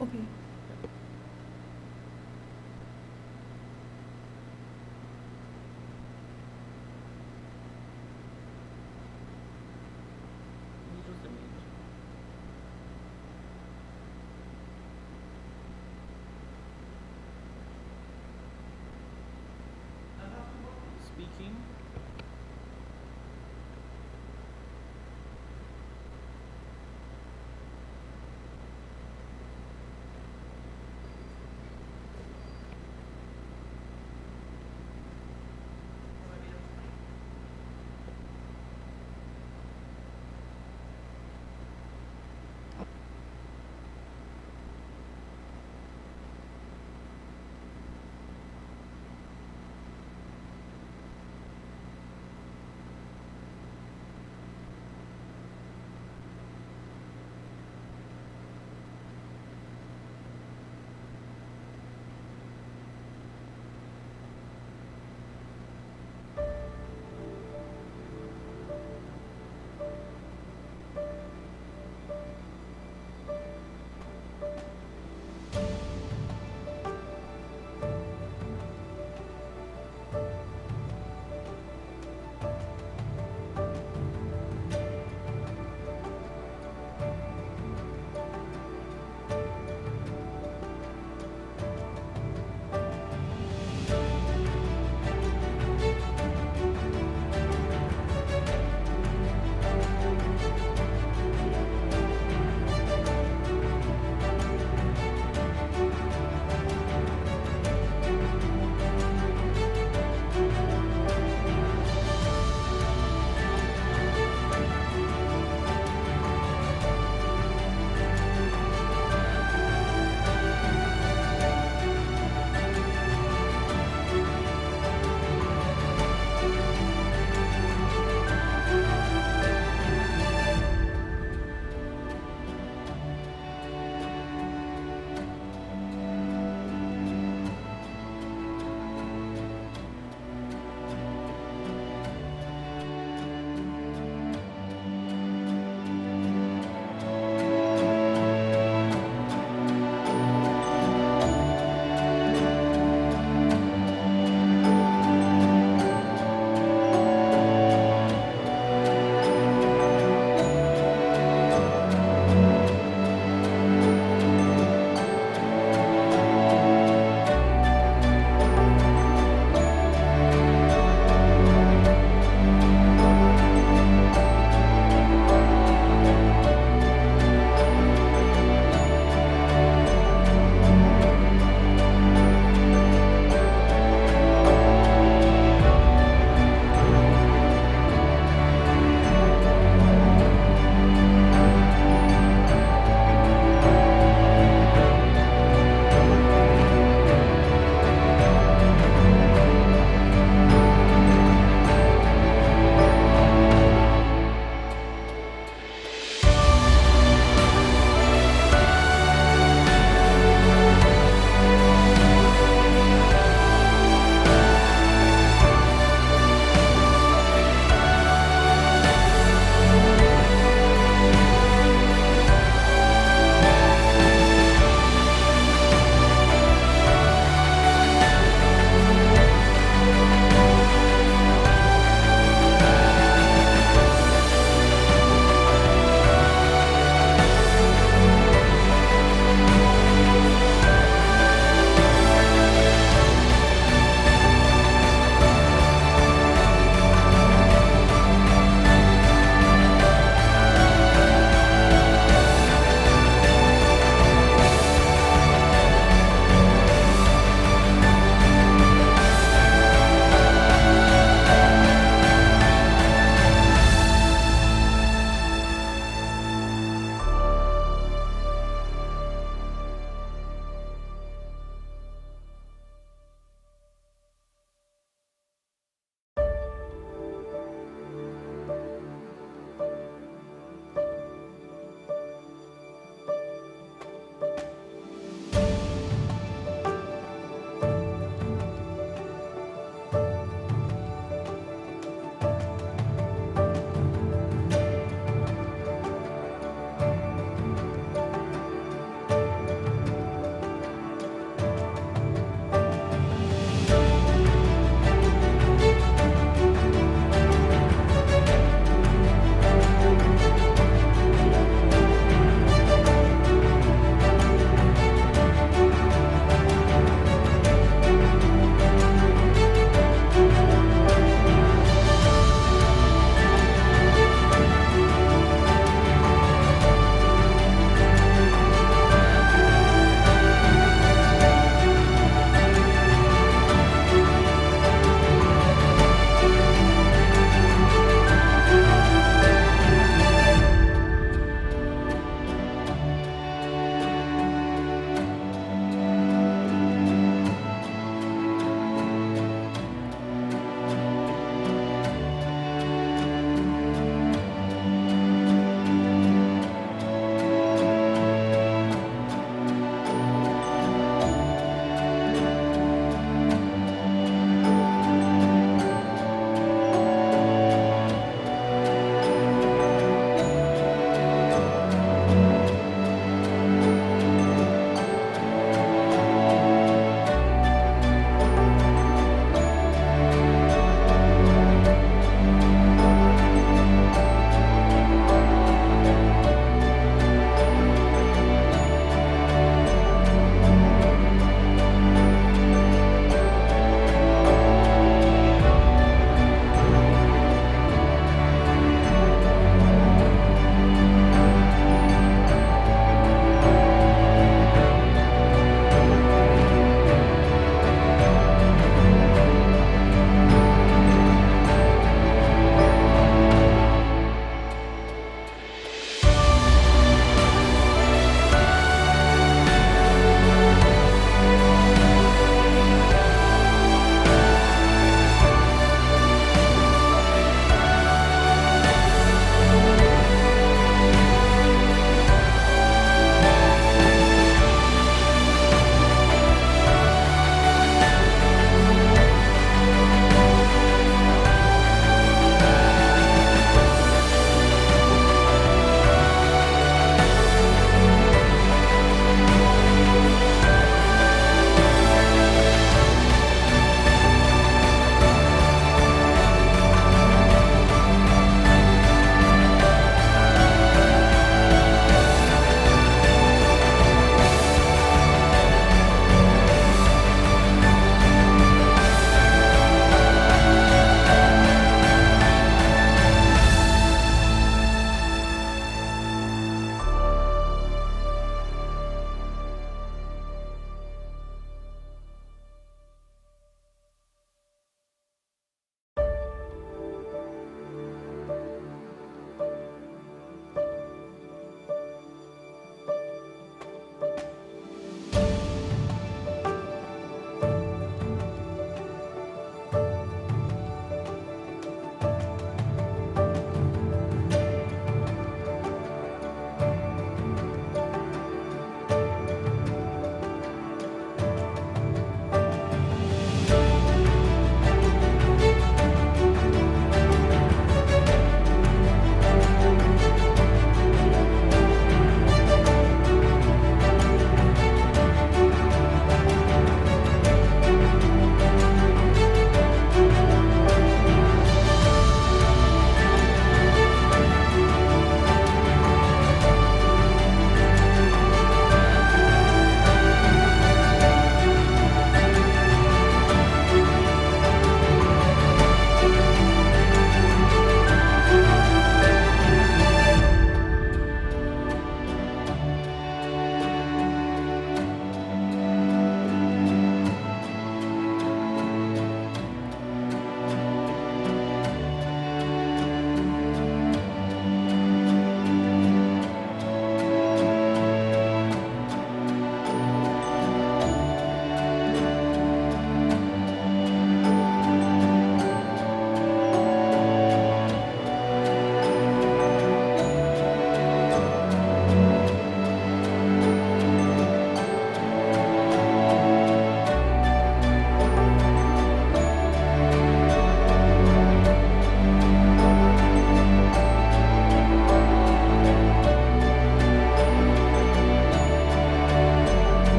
Okay. Yeah. What was the image? Speaking.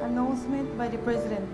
Announcement by the President.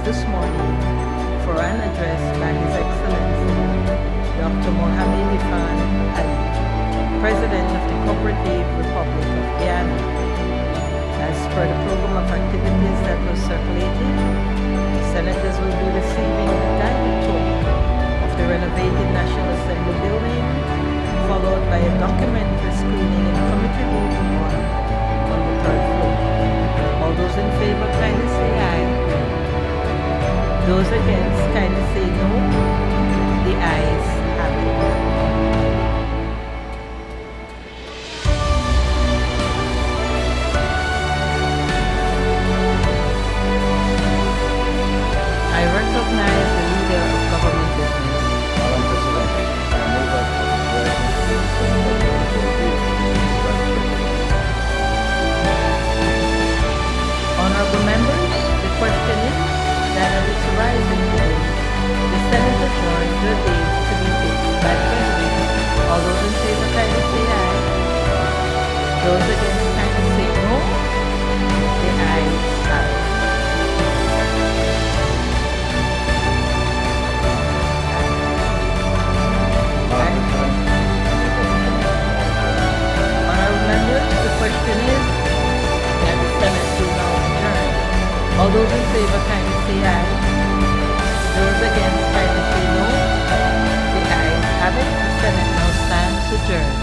This morning for an address by His Excellency Dr. Mohamed Irfaan, President of the Co-operative Republic of Guyana. As per the program of activities that was circulated, senators will be receiving a guided tour of the renovated National Assembly building, followed by a documentary screening in Committee Room 1 on the third floor. All those in favor kindly say aye. Those against kindly say no. The ayes have it. I recognize the leader of government business. Madam President, I move that Honorable members, the question is that at its rising day, the Senate adjourns the date to be fixed by the President. All those in favor kindly say aye. Those against kindly say no. The ayes have it. Honorable members, the question is that the Senate do now adjourn. All those in favor kindly say aye. Those against kindly say no. The ayes have it. The Senate now stands adjourned.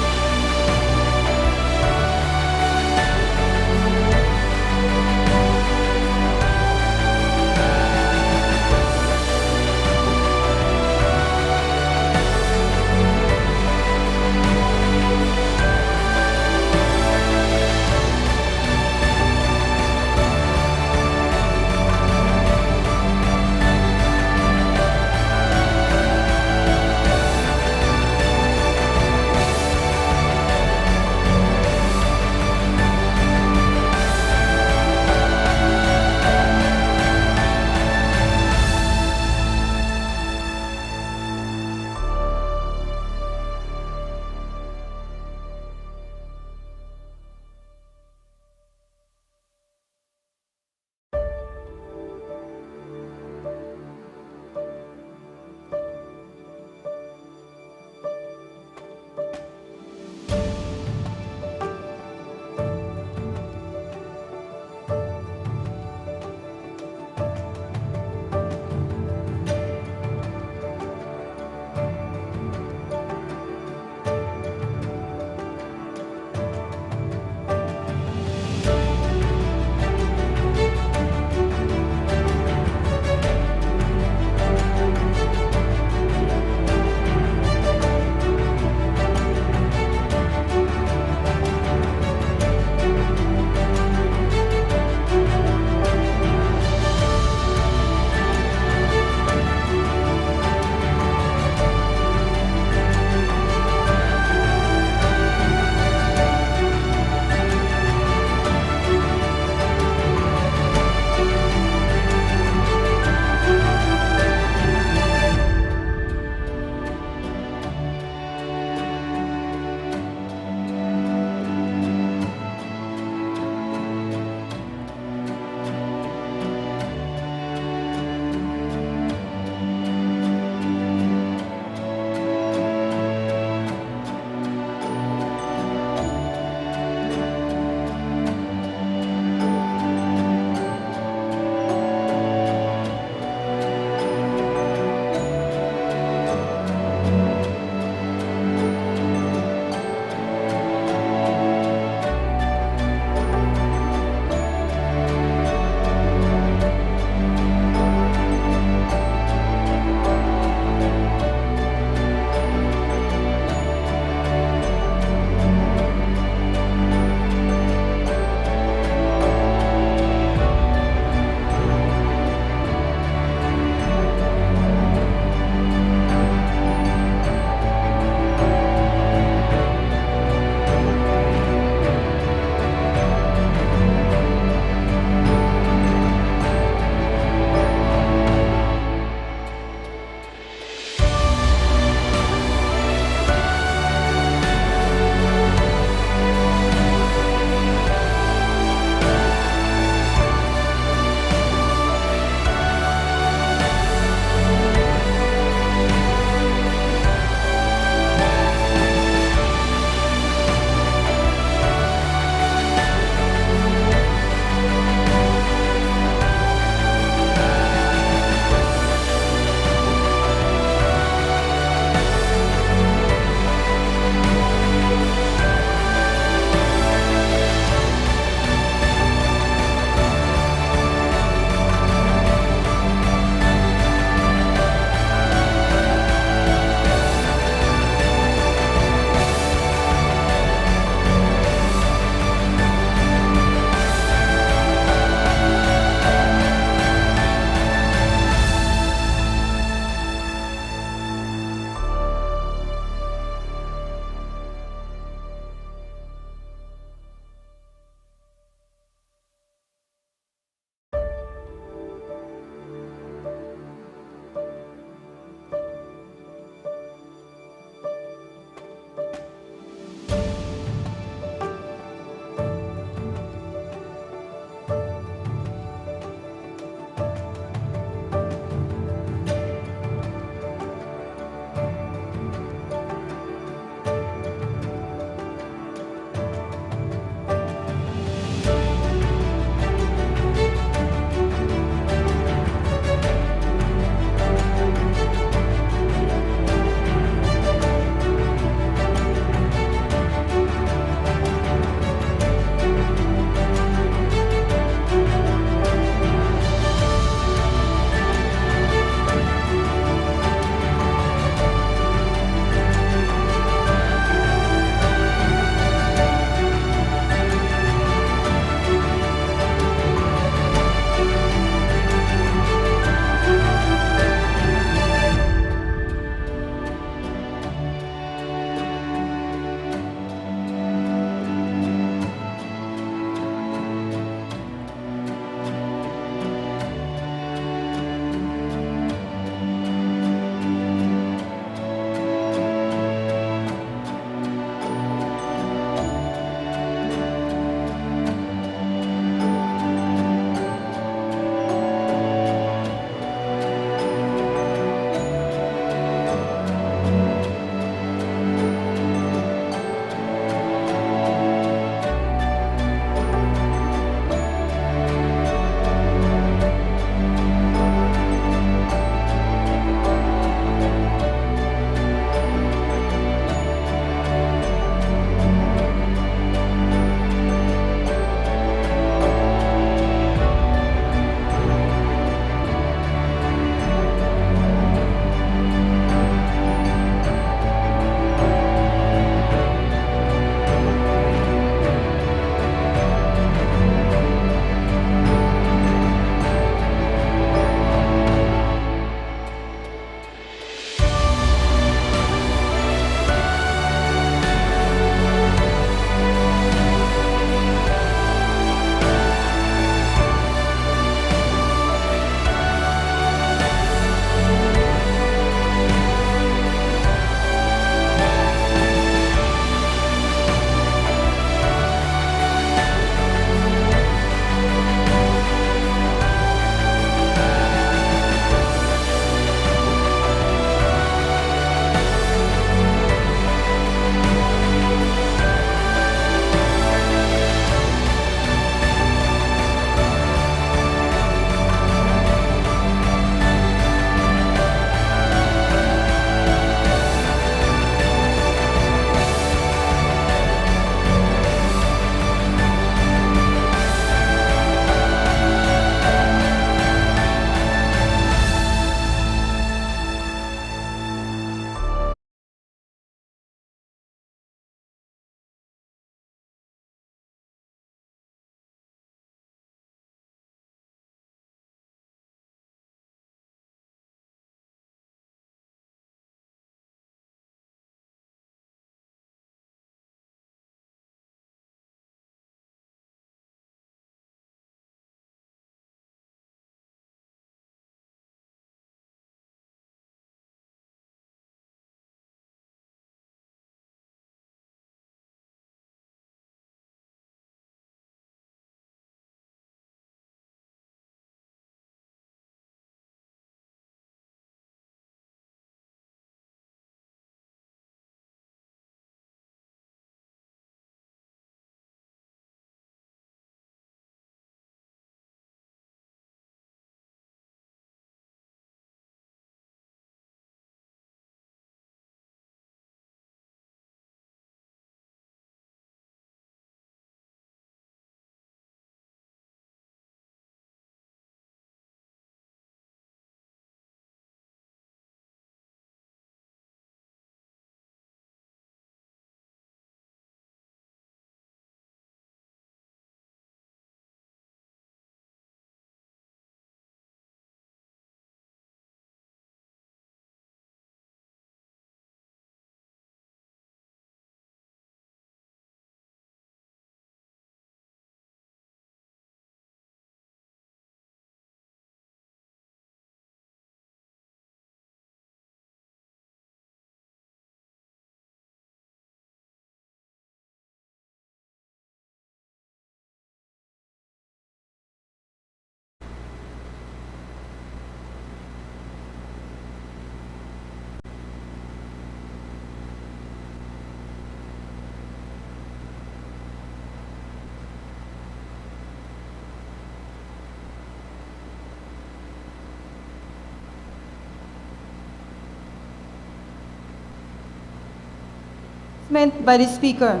Statement by the Speaker.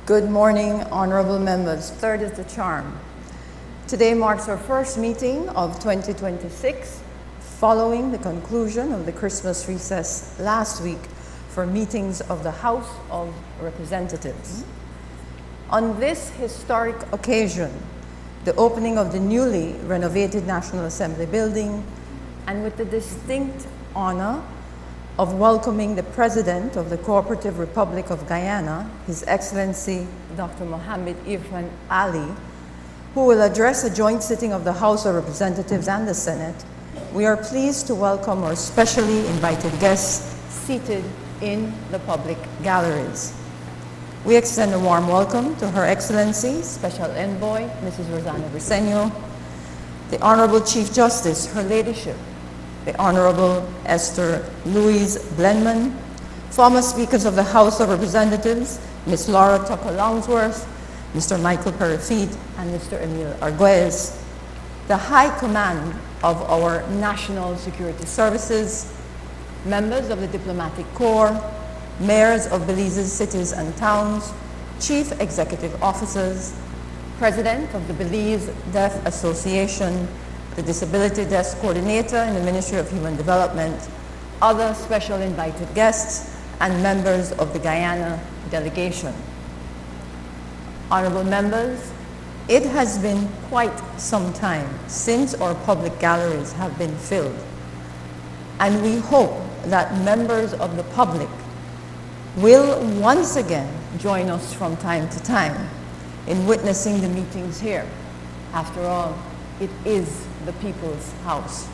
Good morning, honorable members. Third is the charm. Today marks our first meeting of 2026, following the conclusion of the Christmas recess last week for meetings of the House of Representatives. On this historic occasion, the opening of the newly renovated National Assembly building, and with the distinct honor of welcoming the President of the Co-operative Republic of Guyana, His Excellency Dr. Mohamed Irfaan Ali, who will address a joint sitting of the House of Representatives and the Senate, we are pleased to welcome our specially invited guests seated in the public galleries. We extend a warm welcome to Her Excellency, Special Envoy, Mrs. Rosanna Briceño, the Honorable Chief Justice, Her Ladyship, the Honorable Esther Louise Blenman, former Speakers of the House of Representatives, Ms. Laura Tucker Longsworth, Mr. Michael Perifit, and Mr. Emil Arguez, the High Command of our National Security Services, members of the Diplomatic Corps, mayors of Belize's cities and towns, chief executive officers, president of the Belize Deaf Association, the Disability Desk Coordinator in the Ministry of Human Development, other special invited guests, and members of the Guyana delegation. Honorable members, it has been quite some time since our public galleries have been filled, and we hope that members of the public will once again join us from time to time in witnessing the meetings here. After all, it is the People's House.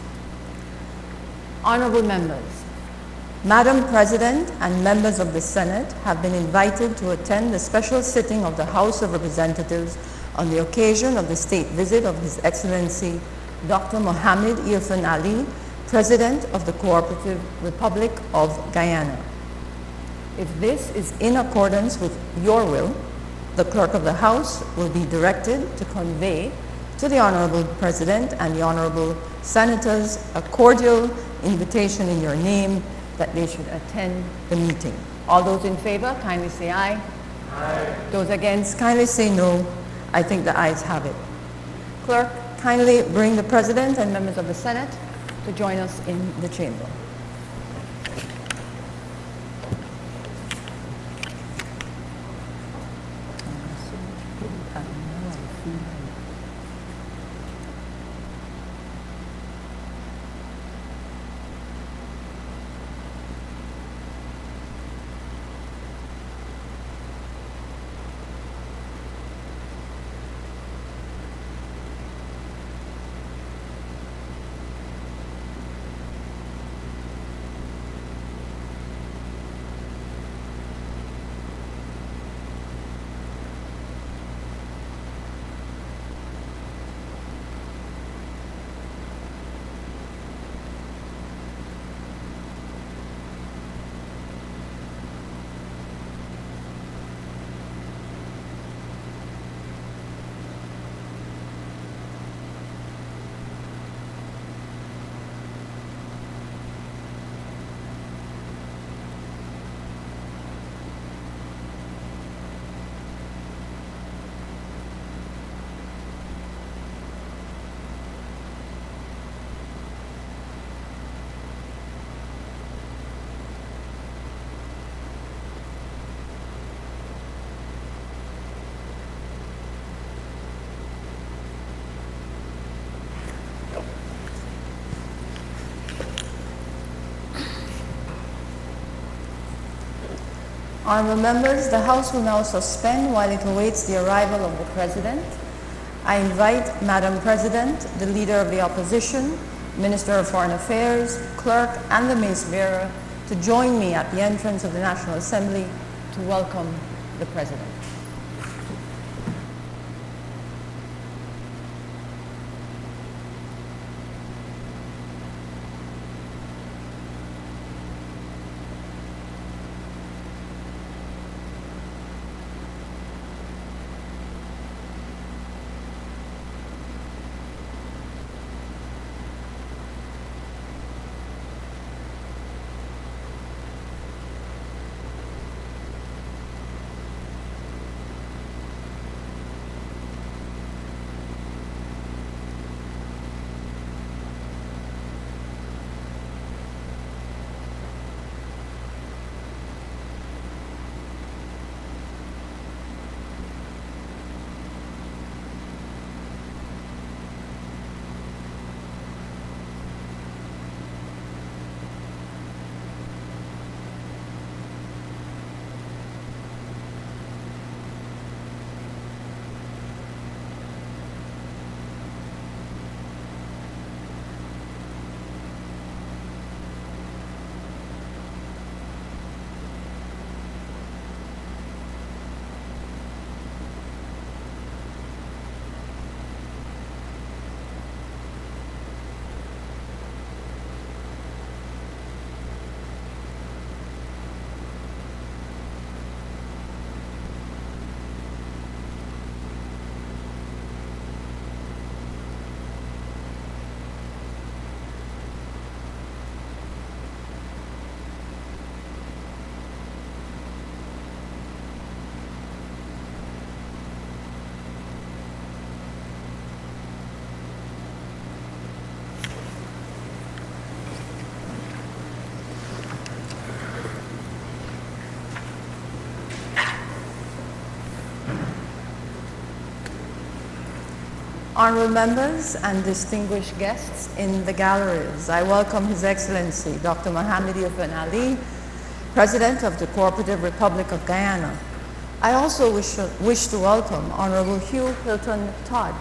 Honorable members, Madam President and members of the Senate have been invited to attend the special sitting of the House of Representatives on the occasion of the state visit of His Excellency Dr. Mohamed Irfaan Ali, President of the Co-operative Republic of Guyana. If this is in accordance with your will, the Clerk of the House will be directed to convey to the Honorable President and the Honorable Senators a cordial invitation in your name that they should attend the meeting. All those in favor, kindly say aye. Aye. Those against, kindly say no. I think the ayes have it. Clerk, kindly bring the President and members of the Senate to join us in the chamber. Honorable members, the House will now suspend while it awaits the arrival of the President. I invite Madam President, the Leader of the Opposition, Minister of Foreign Affairs, Clerk, and the Mace Bearer to join me at the entrance of the National Assembly to welcome the President. Honorable members and distinguished guests in the galleries, I welcome His Excellency Dr. Mohamed Irfaan, President of the Co-operative Republic of Guyana. I also wish to welcome Honorable Hugh Hilton Todd,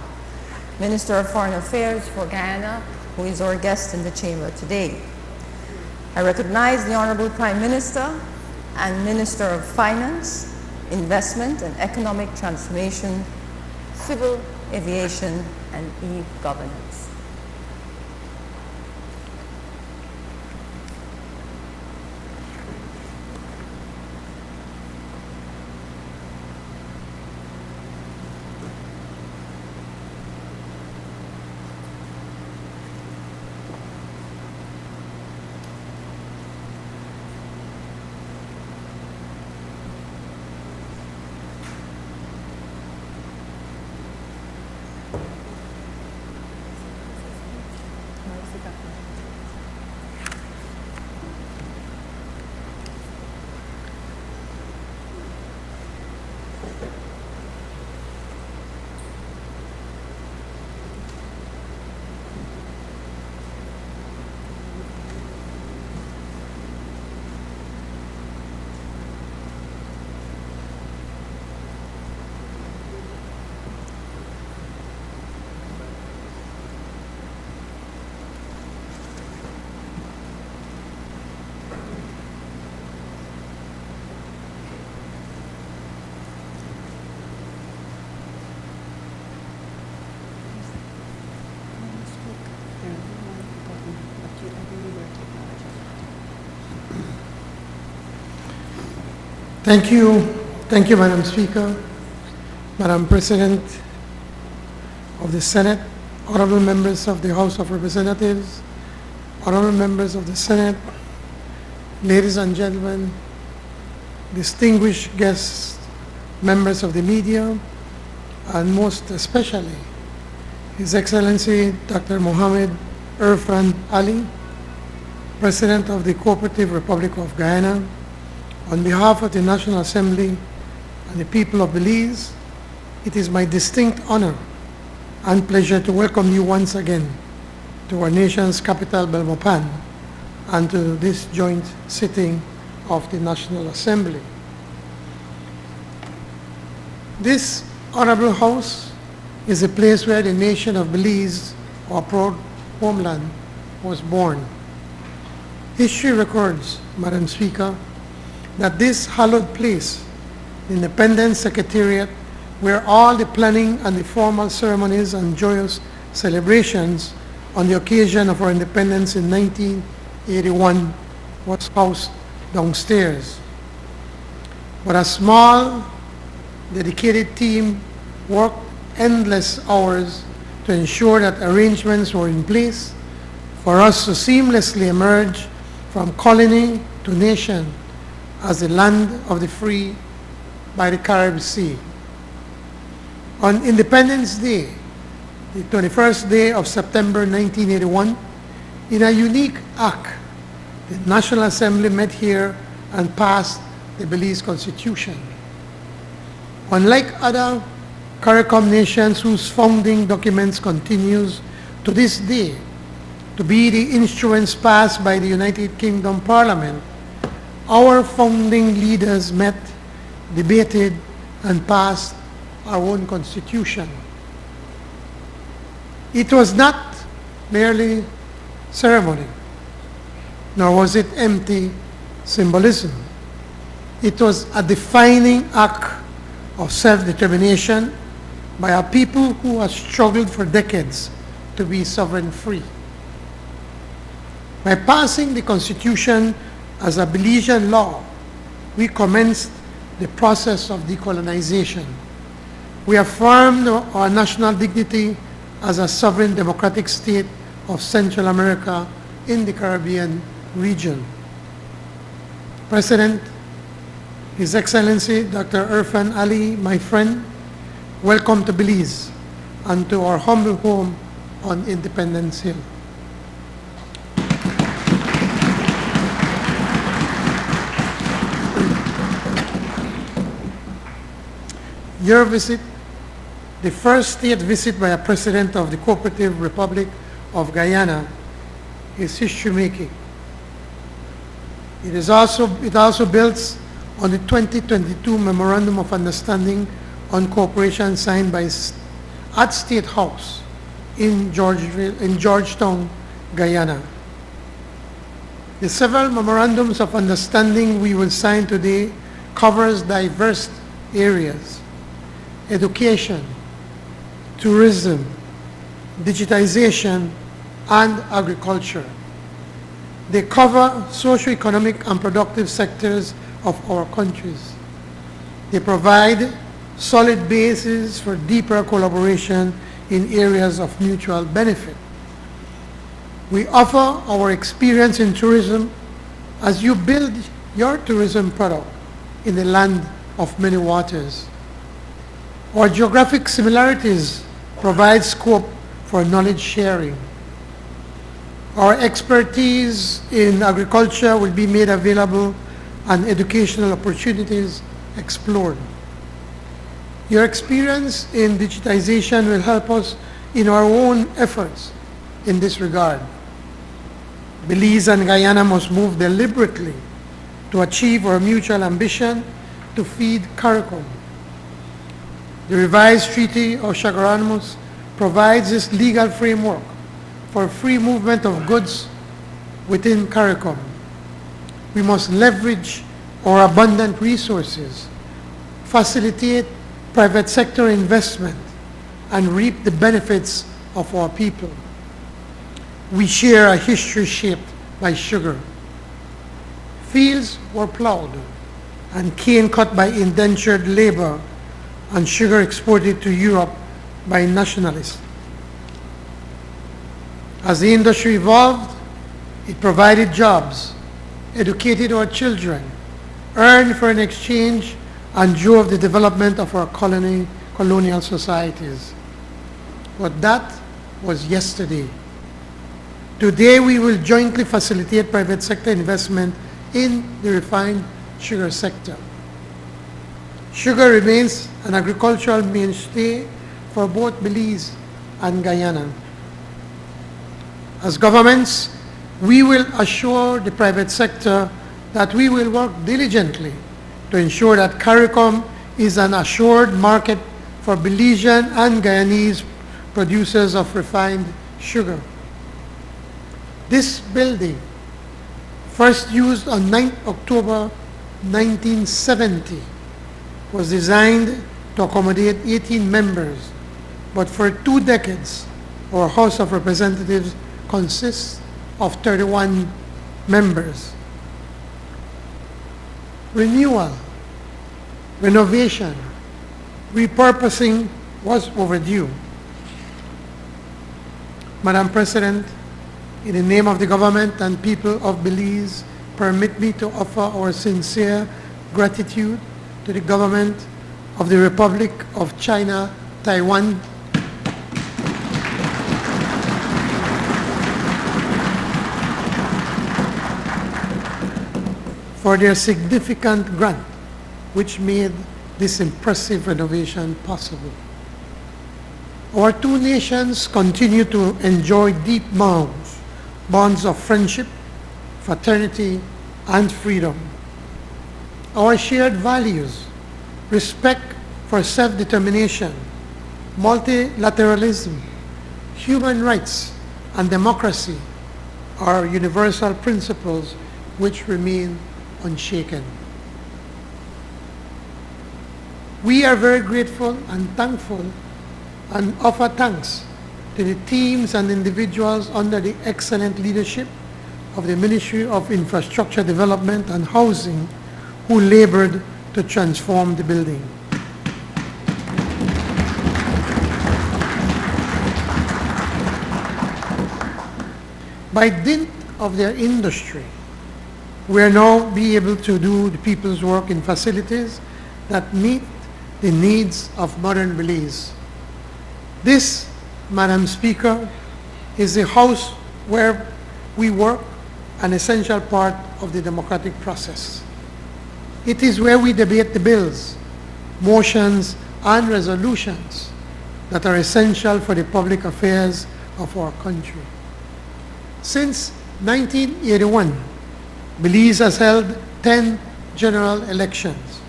Minister of Foreign Affairs for Guyana, who is our guest in the chamber today. I recognize the Honorable Prime Minister and Minister of Finance, Investment and Economic Transformation, Civil Aviation, and E-Governance. Thank you, Madam Speaker, Madam President of the Senate, honorable members of the House of Representatives, honorable members of the Senate, ladies and gentlemen, distinguished guests, members of the media, and most especially His Excellency Dr. Mohamed Irfaan Ali, President of the Co-operative Republic of Guyana. On behalf of the National Assembly and the people of Belize, it is my distinct honor and pleasure to welcome you once again to our nation's capital, Belmopan, and to this joint sitting of the National Assembly. This honorable house is a place where the nation of Belize, our proud homeland, was born. History records, Madam Speaker, that this hallowed place, the Independence Secretariat, where all the planning and the formal ceremonies and joyous celebrations on the occasion of our independence in 1981 was housed downstairs. But a small, dedicated team worked endless hours to ensure that arrangements were in place for us to seamlessly emerge from colony to nation as the land of the free by the Caribbean Sea. On Independence Day, the 21st day of September 1981, in a unique act, the National Assembly met here and passed the Belize Constitution. Unlike other CARICOM nations whose founding documents continues to this day to be the instruments passed by the United Kingdom Parliament, our founding leaders met, debated, and passed our own constitution. It was not merely ceremony, nor was it empty symbolism. It was a defining act of self-determination by a people who have struggled for decades to be sovereign free. By passing the Constitution as a Belizean law, we commenced the process of decolonization. We affirmed our national dignity as a sovereign democratic state of Central America in the Caribbean region. President, His Excellency Dr. Irfaan Ali, my friend, welcome to Belize and to our humble home on Independence Hill. Your visit, the first state visit by a president of the Co-operative Republic of Guyana, is history-making. It also builds on the 2022 Memorandum of Understanding on Cooperation signed at State House in Georgetown, Guyana. The several memorandums of understanding we will sign today covers diverse areas: education, tourism, digitization, and agriculture. They cover socio-economic and productive sectors of our countries. They provide solid bases for deeper collaboration in areas of mutual benefit. We offer our experience in tourism as you build your tourism product in the land of many waters. Our geographic similarities provide scope for knowledge sharing. Our expertise in agriculture will be made available and educational opportunities explored. Your experience in digitization will help us in our own efforts in this regard. Belize and Guyana must move deliberately to achieve our mutual ambition to feed CARICOM. The revised Treaty of Chaguaramus provides this legal framework for free movement of goods within CARICOM. We must leverage our abundant resources, facilitate private sector investment, and reap the benefits of our people. We share a history shaped by sugar. Fields were plowed and cane cut by indentured labor, and sugar exported to Europe by nationalists. As the industry evolved, it provided jobs, educated our children, earned foreign exchange, and drove the development of our colonial societies. But that was yesterday. Today, we will jointly facilitate private sector investment in the refined sugar sector. Sugar remains an agricultural mainstay for both Belize and Guyana. As governments, we will assure the private sector that we will work diligently to ensure that CARICOM is an assured market for Belizean and Guyanese producers of refined sugar. This building, first used on 9 October 1970, was designed to accommodate 18 members, but for 2 decades, our House of Representatives consists of 31 members. Renewal, renovation, repurposing was overdue. Madam President, in the name of the government and people of Belize, permit me to offer our sincere gratitude to the government of the Republic of China, Taiwan, for their significant grant, which made this impressive renovation possible. Our 2 nations continue to enjoy deep bonds of friendship, fraternity, and freedom. Our shared values, respect for self-determination, multilateralism, human rights, and democracy are universal principles which remain unshaken. We are very grateful and thankful and offer thanks to the teams and individuals under the excellent leadership of the Ministry of Infrastructure Development and Housing who labored to transform the building. By dint of their industry, we are now be able to do the people's work in facilities that meet the needs of modern Belize. This, Madam Speaker, is the house where we work, an essential part of the democratic process. It is where we debate the bills, motions, and resolutions that are essential for the public affairs of our country. Since 1981, Belize has held 10 general elections.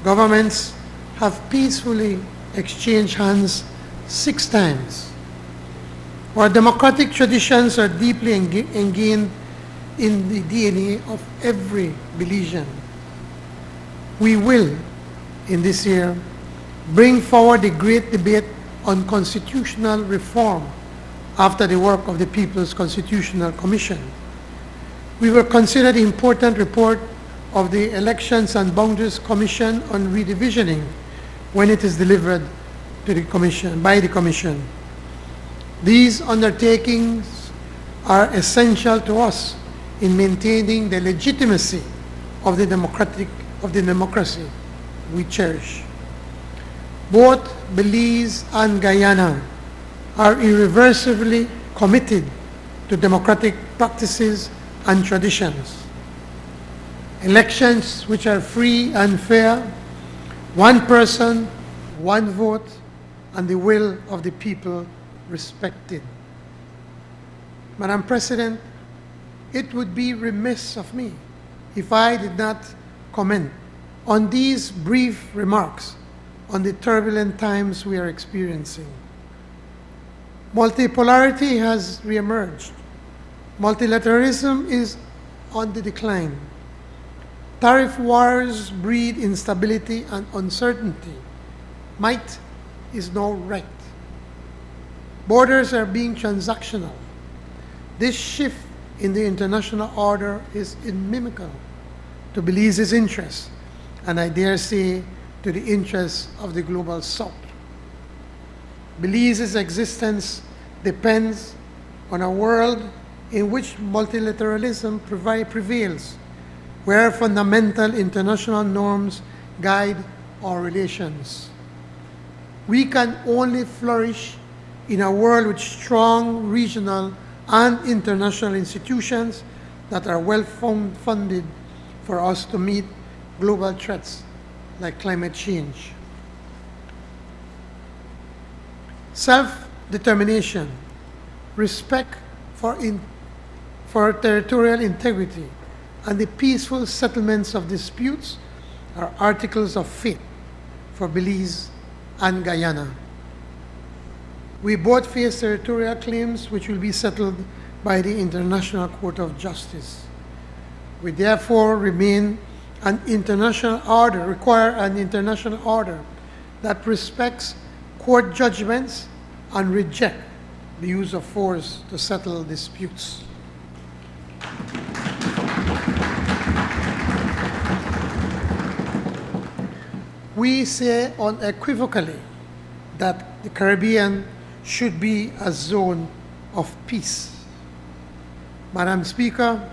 Governments have peacefully exchanged hands 6 times. Our democratic traditions are deeply ingrained in the DNA of every Belizean. We will, in this year, bring forward a great debate on constitutional reform after the work of the People's Constitutional Commission. We will consider the important report of the Elections and Boundaries Commission on redivisioning when it is delivered to the Commission, by the Commission. These undertakings are essential to us in maintaining the legitimacy of the democracy we cherish. Both Belize and Guyana are irreversibly committed to democratic practices and traditions. Elections which are free and fair, one person, one vote, and the will of the people respected. Madam President, it would be remiss of me if I did not comment on these brief remarks on the turbulent times we are experiencing. Multipolarity has reemerged. Multilateralism is on the decline. Tariff wars breed instability and uncertainty. Might is no right. Borders are being transactional. This shift in the international order is inimical to Belize's interests, and I dare say to the interests of the global South. Belize's existence depends on a world in which multilateralism prevails, where fundamental international norms guide our relations. We can only flourish in a world with strong regional and international institutions that are well funded for us to meet global threats like climate change. Self-determination, respect for territorial integrity, and the peaceful settlements of disputes are articles of faith for Belize and Guyana. We both face territorial claims which will be settled by the International Court of Justice. We therefore require an international order that respects court judgments and reject the use of force to settle disputes. We say unequivocally that the Caribbean should be a zone of peace. Madam Speaker,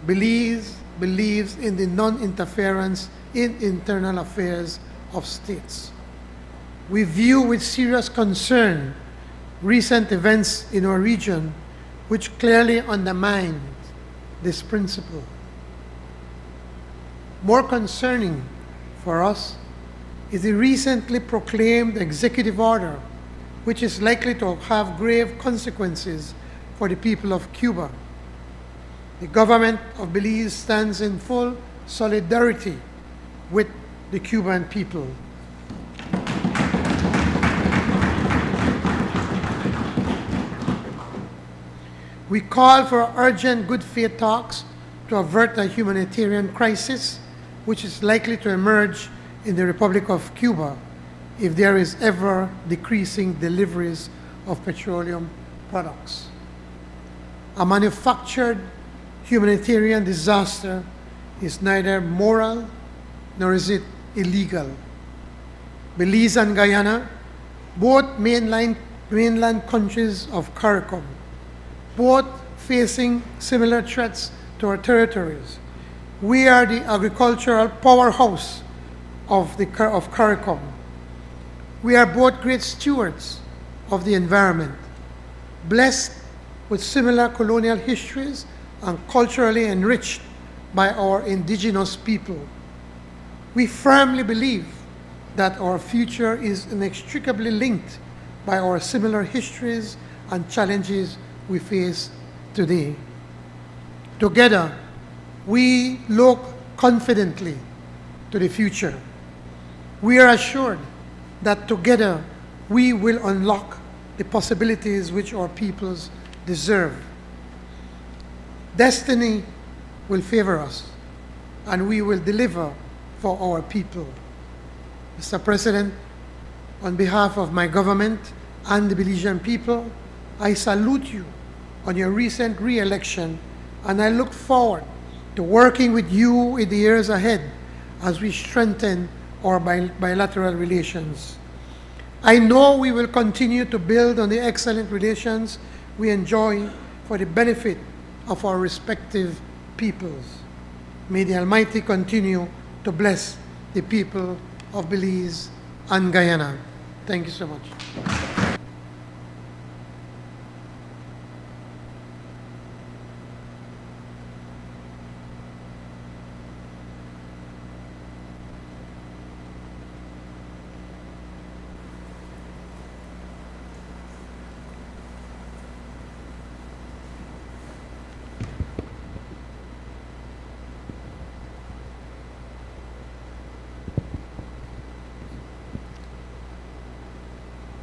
Belize believes in the non-interference in internal affairs of states. We view with serious concern recent events in our region which clearly undermine this principle. More concerning for us is the recently proclaimed executive order, which is likely to have grave consequences for the people of Cuba. The government of Belize stands in full solidarity with the Cuban people. We call for urgent good faith talks to avert a humanitarian crisis which is likely to emerge in the Republic of Cuba if there is ever decreasing deliveries of petroleum products. A manufactured humanitarian disaster is neither moral nor is it illegal. Belize and Guyana, both mainland countries of CARICOM, both facing similar threats to our territories. We are the agricultural powerhouse of CARICOM. We are both great stewards of the environment, blessed with similar colonial histories and culturally enriched by our indigenous people. We firmly believe that our future is inextricably linked by our similar histories and challenges we face today. Together, we look confidently to the future. We are assured that together we will unlock the possibilities which our peoples deserve. Destiny will favor us, and we will deliver for our people. Mr. President, on behalf of my government and the Belizean people, I salute you on your recent re-election, and I look forward to working with you in the years ahead as we strengthen our bilateral relations. I know we will continue to build on the excellent relations we enjoy for the benefit of our respective peoples. May the Almighty continue to bless the people of Belize and Guyana. Thank you so much.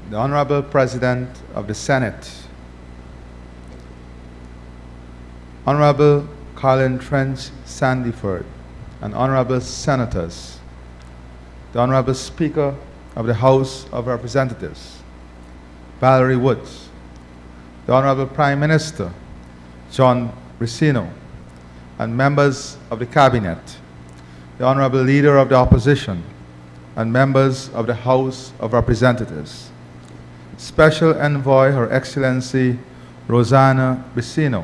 The Honorable President of the Senate, Honorable Colin Trench Sandiford, and Honorable Senators, the Honorable Speaker of the House of Representatives, Valerie Woods, the Honorable Prime Minister, John Bricino, and members of the Cabinet, the Honorable Leader of the Opposition, and members of the House of Representatives, Special Envoy Her Excellency Rosanna Bricino,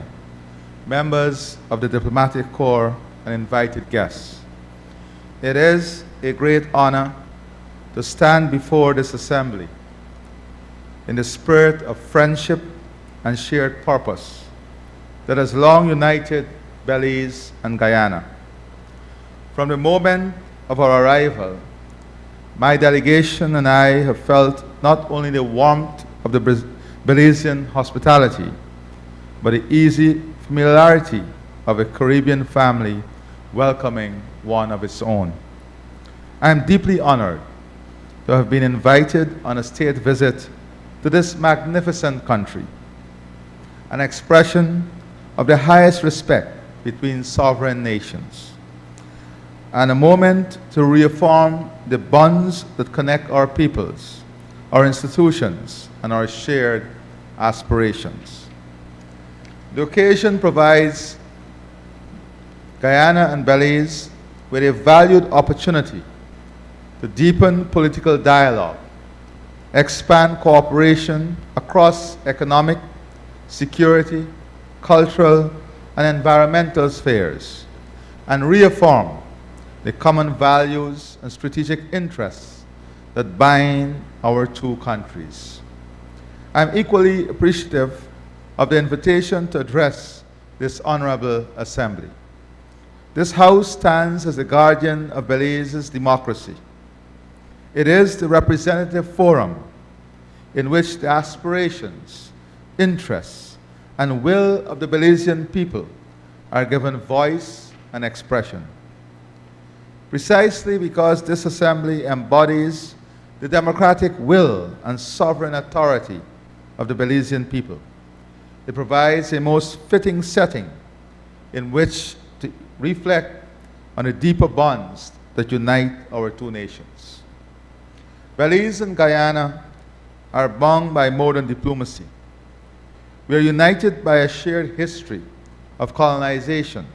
members of the Diplomatic Corps, and invited guests. It is a great honor to stand before this assembly in the spirit of friendship and shared purpose that has long united Belize and Guyana. From the moment of our arrival, my delegation and I have felt not only the warmth of the Belizean hospitality, but the easy familiarity of a Caribbean family welcoming one of its own. I am deeply honored to have been invited on a state visit to this magnificent country, an expression of the highest respect between sovereign nations, and a moment to reaffirm the bonds that connect our peoples, our institutions, and our shared aspirations. The occasion provides Guyana and Belize with a valued opportunity to deepen political dialogue, expand cooperation across economic, security, cultural, and environmental spheres, and reaffirm the common values and strategic interests that bind our two countries. I'm equally appreciative of the invitation to address this honorable assembly. This House stands as the guardian of Belize's democracy. It is the representative forum in which the aspirations, interests, and will of the Belizean people are given voice and expression. Precisely because this assembly embodies the democratic will and sovereign authority of the Belizean people, it provides a most fitting setting in which to reflect on the deeper bonds that unite our two nations. Belize and Guyana are bound by more than diplomacy. We are united by a shared history of colonization,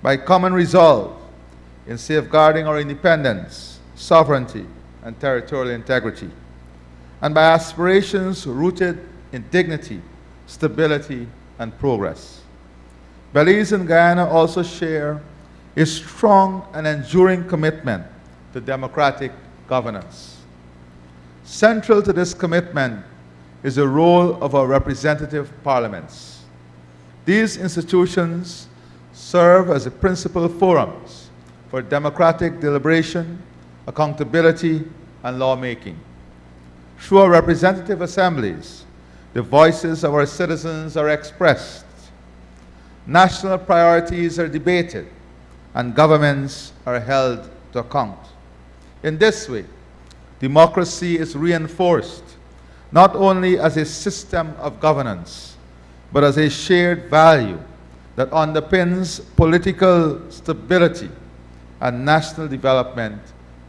by common resolve in safeguarding our independence, sovereignty, and territorial integrity, and by aspirations rooted in dignity, stability, and progress. Belize and Guyana also share a strong and enduring commitment to democratic governance. Central to this commitment is the role of our representative parliaments. These institutions serve as the principal forums for democratic deliberation, accountability, and lawmaking. Through our representative assemblies, the voices of our citizens are expressed, national priorities are debated, and governments are held to account. In this way, democracy is reinforced not only as a system of governance, but as a shared value that underpins political stability and national development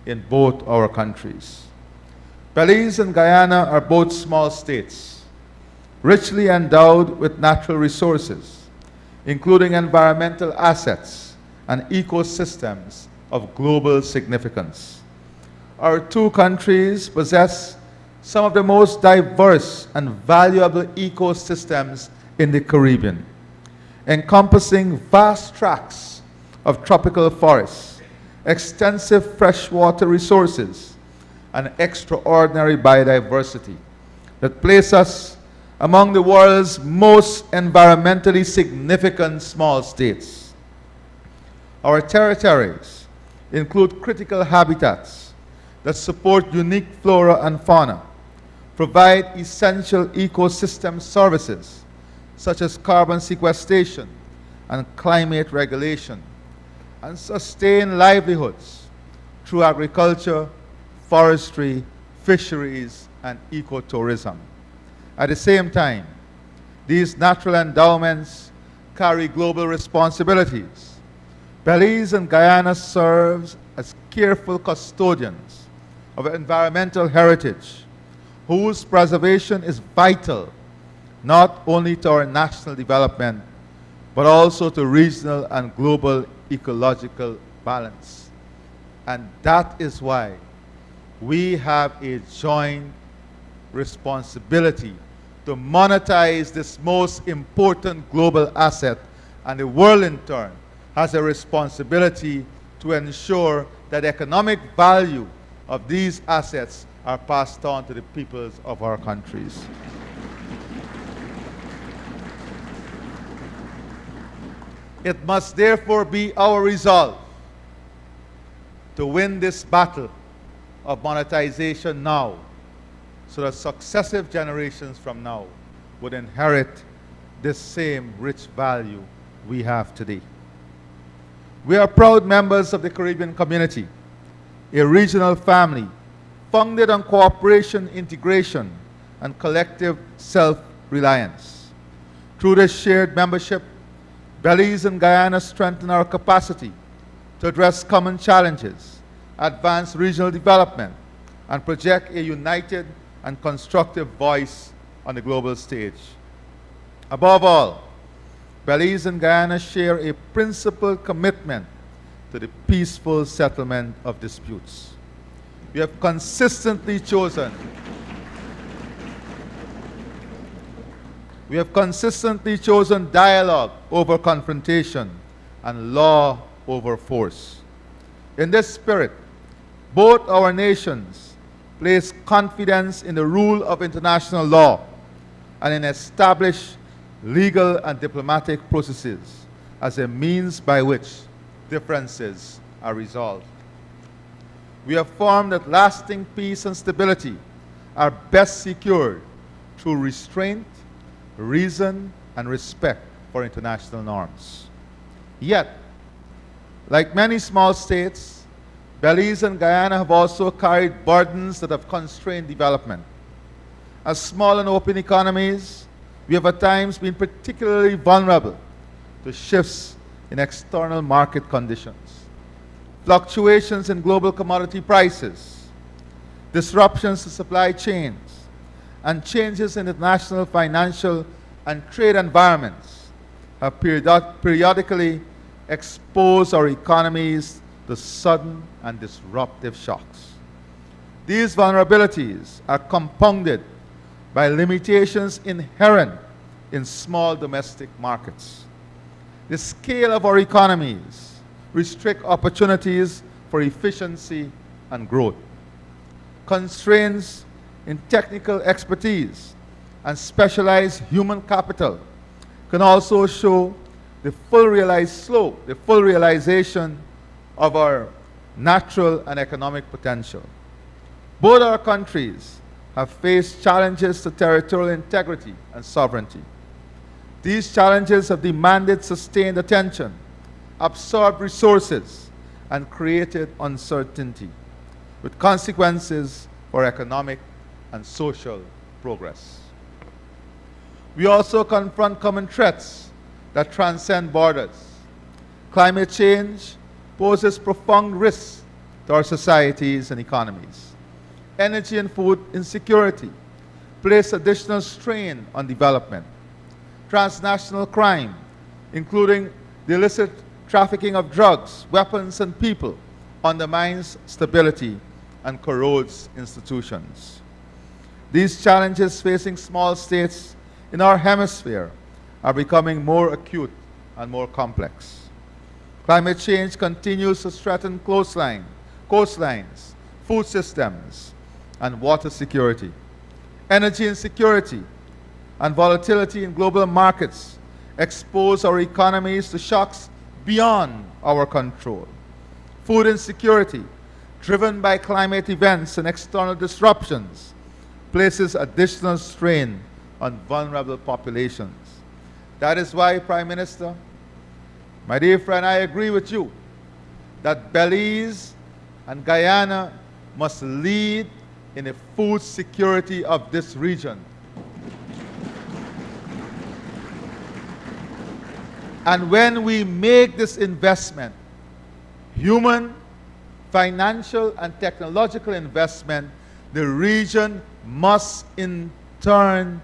in both our countries. Belize and Guyana are both small states, richly endowed with natural resources, including environmental assets and ecosystems of global significance. Our two countries possess some of the most diverse and valuable ecosystems in the Caribbean, encompassing vast tracts of tropical forests, extensive freshwater resources, and extraordinary biodiversity that place us among the world's most environmentally significant small states. Our territories include critical habitats that support unique flora and fauna, provide essential ecosystem services such as carbon sequestration and climate regulation, and sustain livelihoods through agriculture, forestry, fisheries, and ecotourism. At the same time, these natural endowments carry global responsibilities. Belize and Guyana serve as careful custodians of environmental heritage, whose preservation is vital not only to our national development, but also to regional and global ecological balance. And that is why we have a joint responsibility to monetize this most important global asset, and the world in turn has a responsibility to ensure that economic value of these assets are passed on to the peoples of our countries. It must therefore be our resolve to win this battle of monetization now, so that successive generations from now would inherit this same rich value we have today. We are proud members of the Caribbean community, a regional family founded on cooperation, integration, and collective self-reliance. Through this shared membership, Belize and Guyana strengthen our capacity to address common challenges, advance regional development, and project a united and constructive voice on the global stage. Above all, Belize and Guyana share a principled commitment to the peaceful settlement of disputes. We have consistently chosen dialogue over confrontation and law over force. In this spirit, both our nations place confidence in the rule of international law and in established legal and diplomatic processes as a means by which differences are resolved. We affirm that lasting peace and stability are best secured through restraint, reason, and respect for international norms. Yet, like many small states, Belize and Guyana have also carried burdens that have constrained development. As small and open economies, we have at times been particularly vulnerable to shifts in external market conditions, fluctuations in global commodity prices, disruptions to supply chains, and changes in international financial and trade environments have periodically exposed our economies to sudden and disruptive shocks. These vulnerabilities are compounded by limitations inherent in small domestic markets. The scale of our economies restrict opportunities for efficiency and growth. Constraints in technical expertise and specialized human capital can also slow the full realization of our natural and economic potential. Both our countries have faced challenges to territorial integrity and sovereignty. These challenges have demanded sustained attention, absorbed resources, and created uncertainty, with consequences for economic and social progress. We also confront common threats that transcend borders. Climate change poses profound risks to our societies and economies. Energy and food insecurity place additional strain on development. Transnational crime, including the illicit trafficking of drugs, weapons, and people, undermines stability and corrodes institutions. These challenges facing small states in our hemisphere are becoming more acute and more complex. Climate change continues to threaten coastlines, food systems, and water security. Energy insecurity and volatility in global markets expose our economies to shocks beyond our control. Food insecurity, driven by climate events and external disruptions, places additional strain on vulnerable populations. That is why, Prime Minister, my dear friend, I agree with you that Belize and Guyana must lead in the food security of this region. And when we make this investment, human, financial, and technological investment, the region must in turn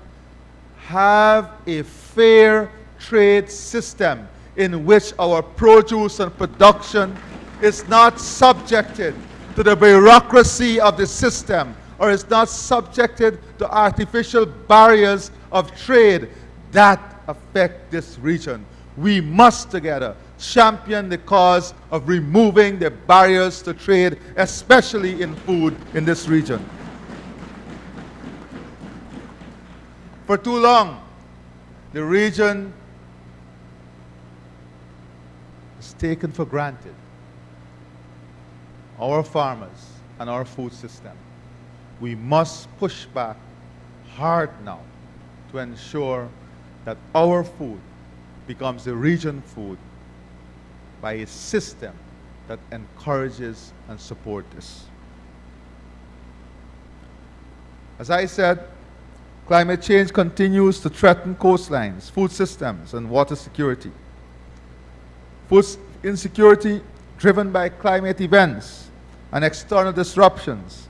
have a fair trade system in which our produce and production is not subjected to the bureaucracy of the system, or is not subjected to artificial barriers of trade that affect this region. We must together champion the cause of removing the barriers to trade, especially in food in this region. For too long, the region is taken for granted. Our farmers and our food system. We must push back hard now to ensure that our food becomes the region food by a system that encourages and supports this. As I said, climate change continues to threaten coastlines, food systems, and water security. Food insecurity driven by climate events and external disruptions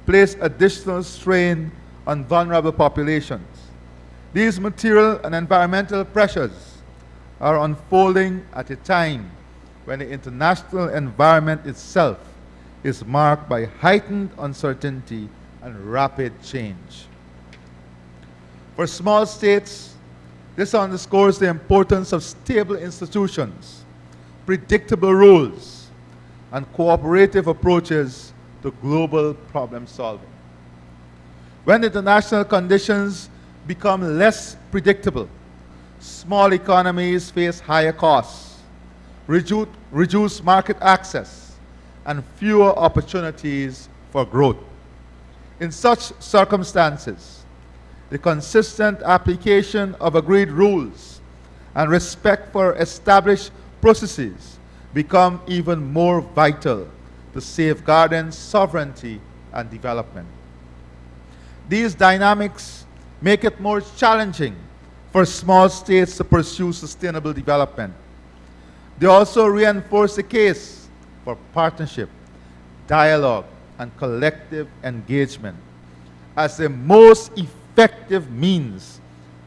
place additional strain on vulnerable populations. These material and environmental pressures are unfolding at a time when the international environment itself is marked by heightened uncertainty and rapid change. For small states, this underscores the importance of stable institutions, predictable rules, and cooperative approaches to global problem solving. When international conditions become less predictable, small economies face higher costs, reduced market access, and fewer opportunities for growth. In such circumstances, the consistent application of agreed rules and respect for established processes become even more vital to safeguarding sovereignty and development. These dynamics make it more challenging for small states to pursue sustainable development. They also reinforce the case for partnership, dialogue, and collective engagement as the most effective means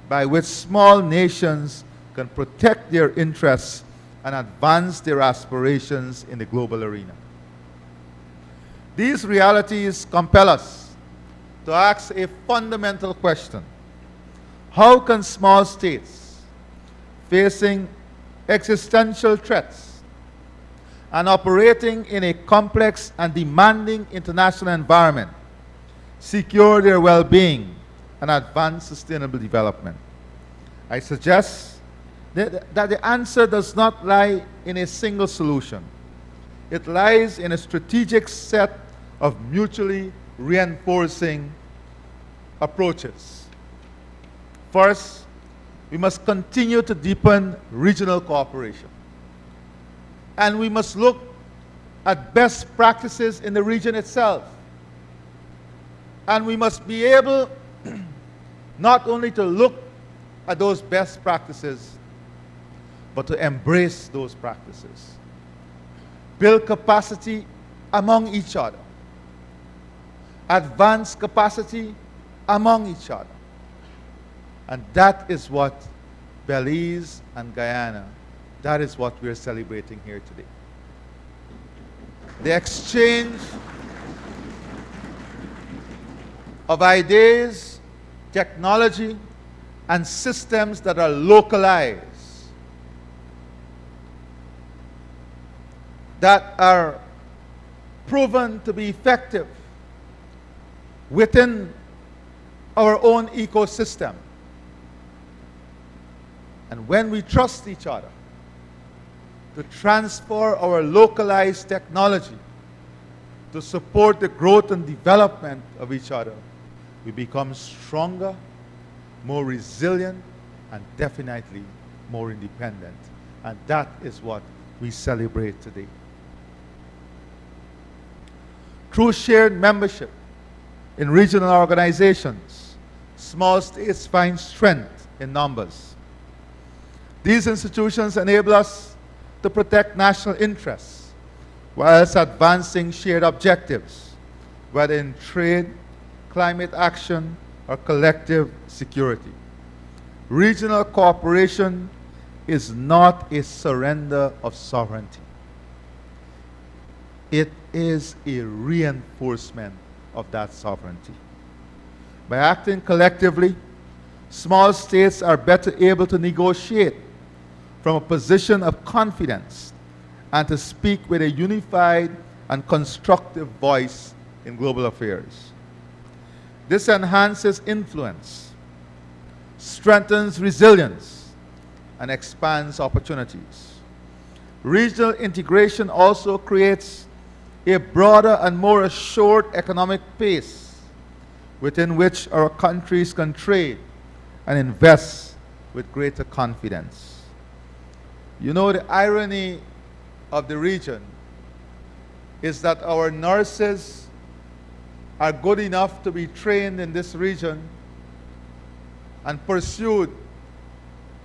by which small nations can protect their interests and advance their aspirations in the global arena. These realities compel us to ask a fundamental question. How can small states facing existential threats and operating in a complex and demanding international environment secure their well-being and advance sustainable development? I suggest that the answer does not lie in a single solution. It lies in a strategic set of mutually reinforcing approaches. First, we must continue to deepen regional cooperation. And we must look at best practices in the region itself. And we must be able not only to look at those best practices, but to embrace those practices. Build capacity among each other. Advance capacity among each other. And that is what Belize and Guyana, that is what we're celebrating here today. The exchange of ideas, technology, and systems that are localized, that are proven to be effective within our own ecosystem. And when we trust each other to transfer our localized technology to support the growth and development of each other, we become stronger, more resilient, and definitely more independent. And that is what we celebrate today. Through shared membership in regional organizations, small states find strength in numbers. These institutions enable us to protect national interests whilst advancing shared objectives, whether in trade, climate action, or collective security. Regional cooperation is not a surrender of sovereignty. It is a reinforcement of that sovereignty. By acting collectively, small states are better able to negotiate from a position of confidence and to speak with a unified and constructive voice in global affairs. This enhances influence, strengthens resilience, and expands opportunities. Regional integration also creates a broader and more assured economic base within which our countries can trade and invest with greater confidence. You know, the irony of the region is that our nurses are good enough to be trained in this region and pursued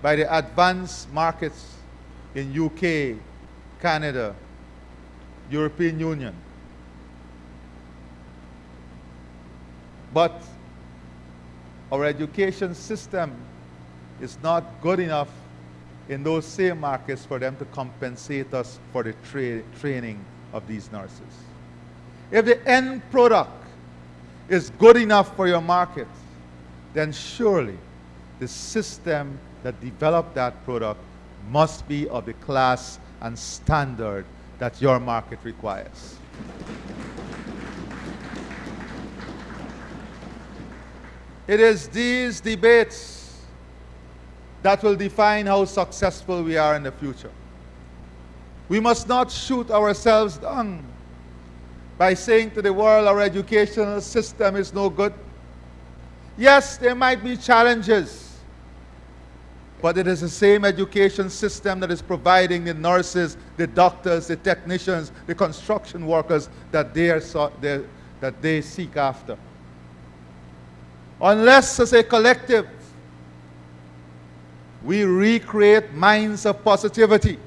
by the advanced markets in UK, Canada, European Union. But our education system is not good enough in those same markets for them to compensate us for the training of these nurses. If the end product is good enough for your market, then surely the system that developed that product must be of the class and standard that your market requires. It is these debates that will define how successful we are in the future. We must not shoot ourselves down by saying to the world our educational system is no good. Yes, there might be challenges, but it is the same education system that is providing the nurses, the doctors, the technicians, the construction workers that they seek after. Unless, as a collective, we recreate minds of positivity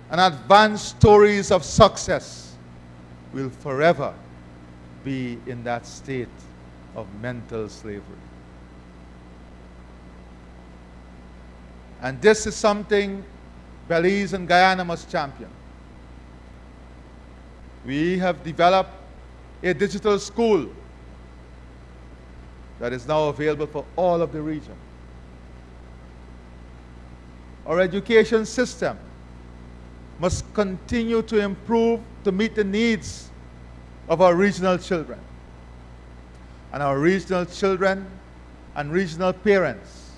and advance stories of success, we'll forever be in that state of mental slavery. And this is something Belize and Guyana must champion. We have developed a digital school that is now available for all of the region. Our education system must continue to improve to meet the needs of our regional children. And our regional children and regional parents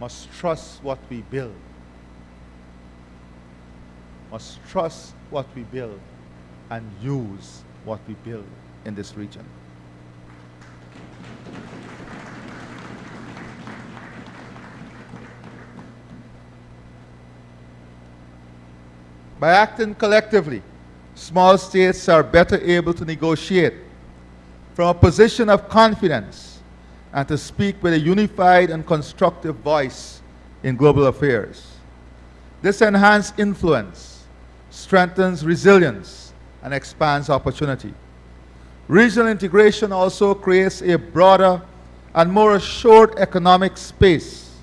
must trust what we build. Must trust what we build and use what we build in this region. By acting collectively, small states are better able to negotiate from a position of confidence and to speak with a unified and constructive voice in global affairs. This enhanced influence strengthens resilience and expands opportunity. Regional integration also creates a broader and more assured economic space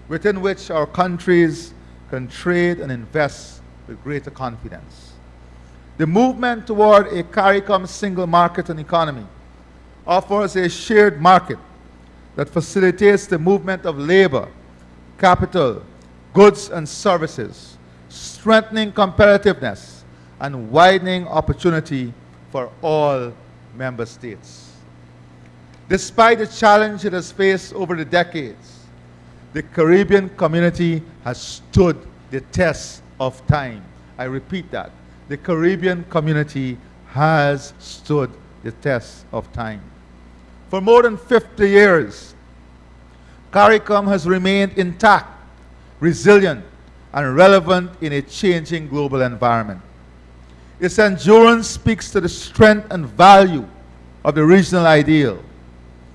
within which our countries can trade and invest with greater confidence. The movement toward a CARICOM single market and economy offers a shared market that facilitates the movement of labor, capital, goods and services, strengthening competitiveness and widening opportunity for all member states. Despite the challenge it has faced over the decades, the Caribbean community has stood the test of time. I repeat that. The Caribbean community has stood the test of time. For more than 50 years, CARICOM has remained intact, resilient, and relevant in a changing global environment. Its endurance speaks to the strength and value of the regional ideal.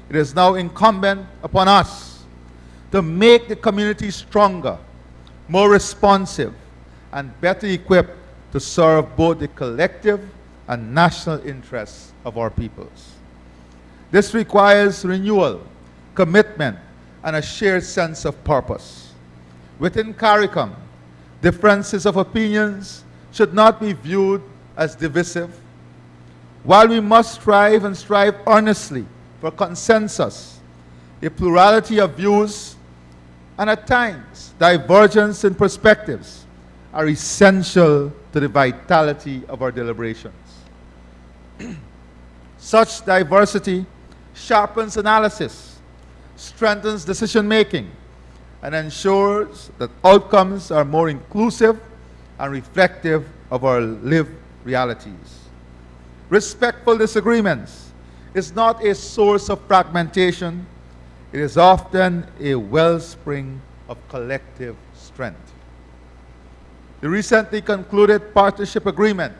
It is now incumbent upon us to make the community stronger, more responsive, and better equipped to serve both the collective and national interests of our peoples. This requires renewal, commitment, and a shared sense of purpose. Within CARICOM, differences of opinions should not be viewed as divisive. While we must strive and strive earnestly for consensus, a plurality of views and at times divergence in perspectives are essential to the vitality of our deliberations. Such diversity sharpens analysis, strengthens decision-making, and ensures that outcomes are more inclusive and reflective of our lived realities. Respectful disagreements is not a source of fragmentation. It is often a wellspring of collective strength. The recently concluded partnership agreement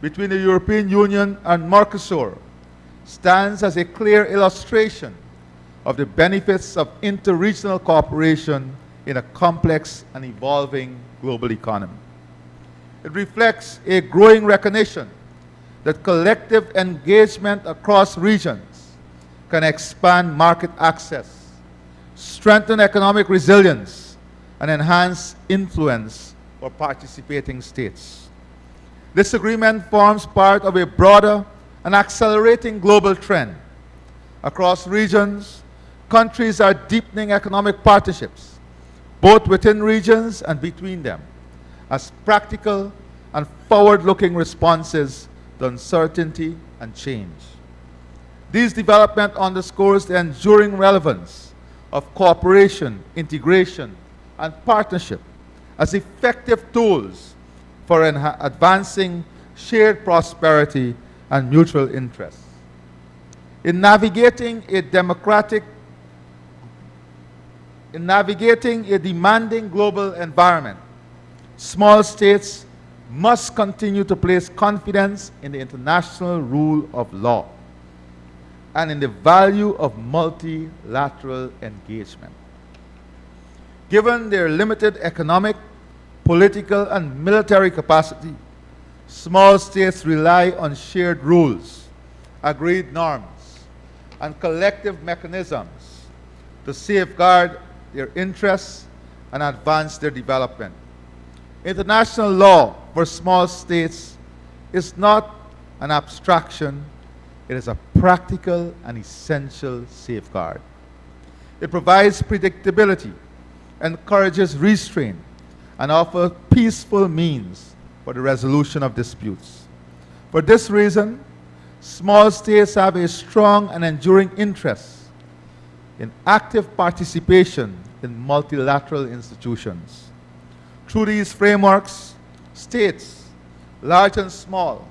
between the European Union and Mercosur stands as a clear illustration of the benefits of interregional cooperation in a complex and evolving global economy. It reflects a growing recognition that collective engagement across regions can expand market access, strengthen economic resilience, and enhance influence for participating states. This agreement forms part of a broader and accelerating global trend. Across regions, countries are deepening economic partnerships, both within regions and between them, as practical and forward-looking responses to uncertainty and change. This development underscores the enduring relevance of cooperation, integration, and partnership as effective tools for advancing shared prosperity and mutual interests. In navigating a demanding global environment, small states must continue to place confidence in the international rule of law and in the value of multilateral engagement. Given their limited economic, political, and military capacity, small states rely on shared rules, agreed norms, and collective mechanisms to safeguard their interests and advance their development. International law for small states is not an abstraction, it is a practical and essential safeguard. It provides predictability, encourages restraint, and offers peaceful means for the resolution of disputes. For this reason, small states have a strong and enduring interest in active participation in multilateral institutions. Through these frameworks, states, large and small,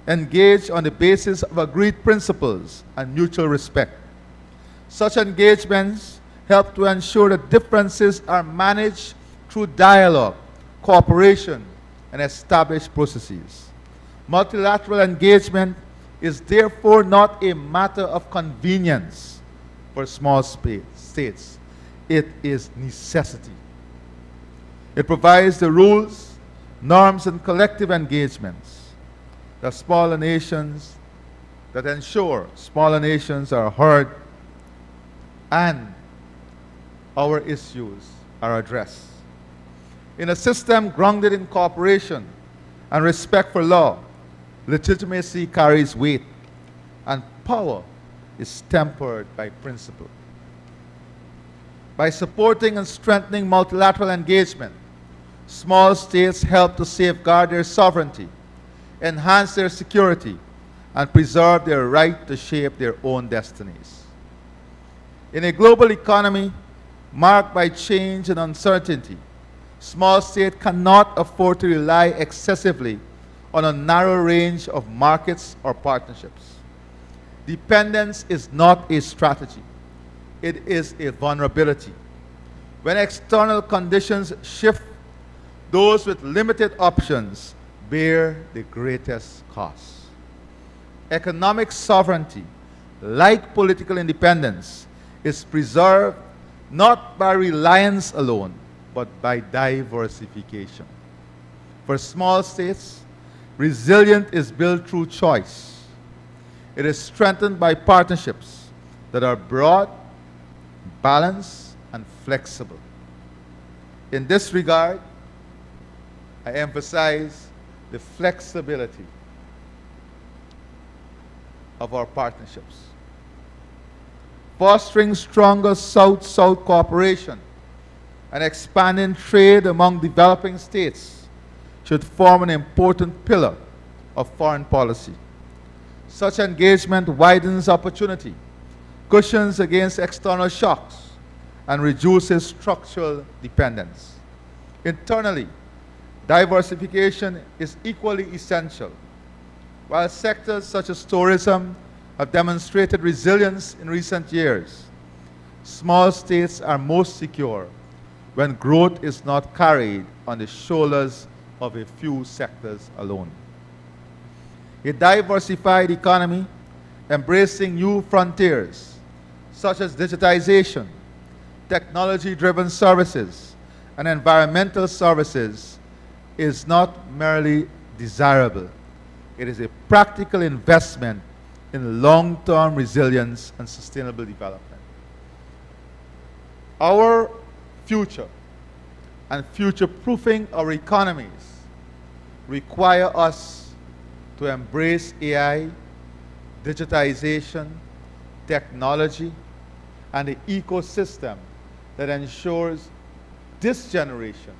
engage on the basis of agreed principles and mutual respect. Such engagements help to ensure that differences are managed through dialogue, cooperation, and established processes. Multilateral engagement is therefore not a matter of convenience for small states. It is necessity. It provides the rules, norms, and collective engagements that ensure smaller nations are heard and our issues are addressed. In a system grounded in cooperation and respect for law, legitimacy carries weight and power is tempered by principle. By supporting and strengthening multilateral engagement, small states help to safeguard their sovereignty, enhance their security, and preserve their right to shape their own destinies. In a global economy marked by change and uncertainty, small states cannot afford to rely excessively on a narrow range of markets or partnerships. Dependence is not a strategy. It is a vulnerability. When external conditions shift, those with limited options bear the greatest cost. Economic sovereignty, like political independence, is preserved not by reliance alone, but by diversification. For small states, resilience is built through choice. It is strengthened by partnerships that are broad, balanced, and flexible. In this regard, I emphasize the flexibility of our partnerships. Fostering stronger South-South cooperation and expanding trade among developing states should form an important pillar of foreign policy. Such engagement widens opportunity, cushions against external shocks, and reduces structural dependence. Internally, diversification is equally essential. While sectors such as tourism have demonstrated resilience in recent years, small states are most secure when growth is not carried on the shoulders of a few sectors alone. a diversified economy embracing new frontiers such as digitization, technology-driven services, and environmental services is not merely desirable. It is a practical investment in long-term resilience and sustainable development. Our future and future-proofing our economies require us to embrace AI, digitization, technology, and the ecosystem that ensures this generation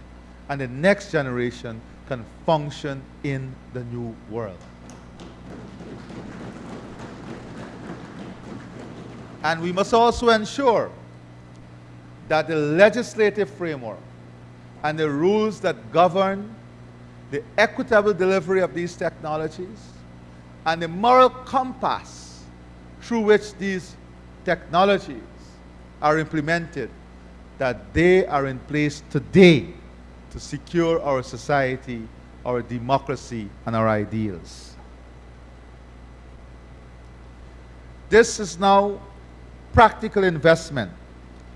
and the next generation can function in the new world. And we must also ensure that the legislative framework and the rules that govern the equitable delivery of these technologies and the moral compass through which these technologies are implemented, that they are in place today to secure our society, our democracy, and our ideals. This is now practical investment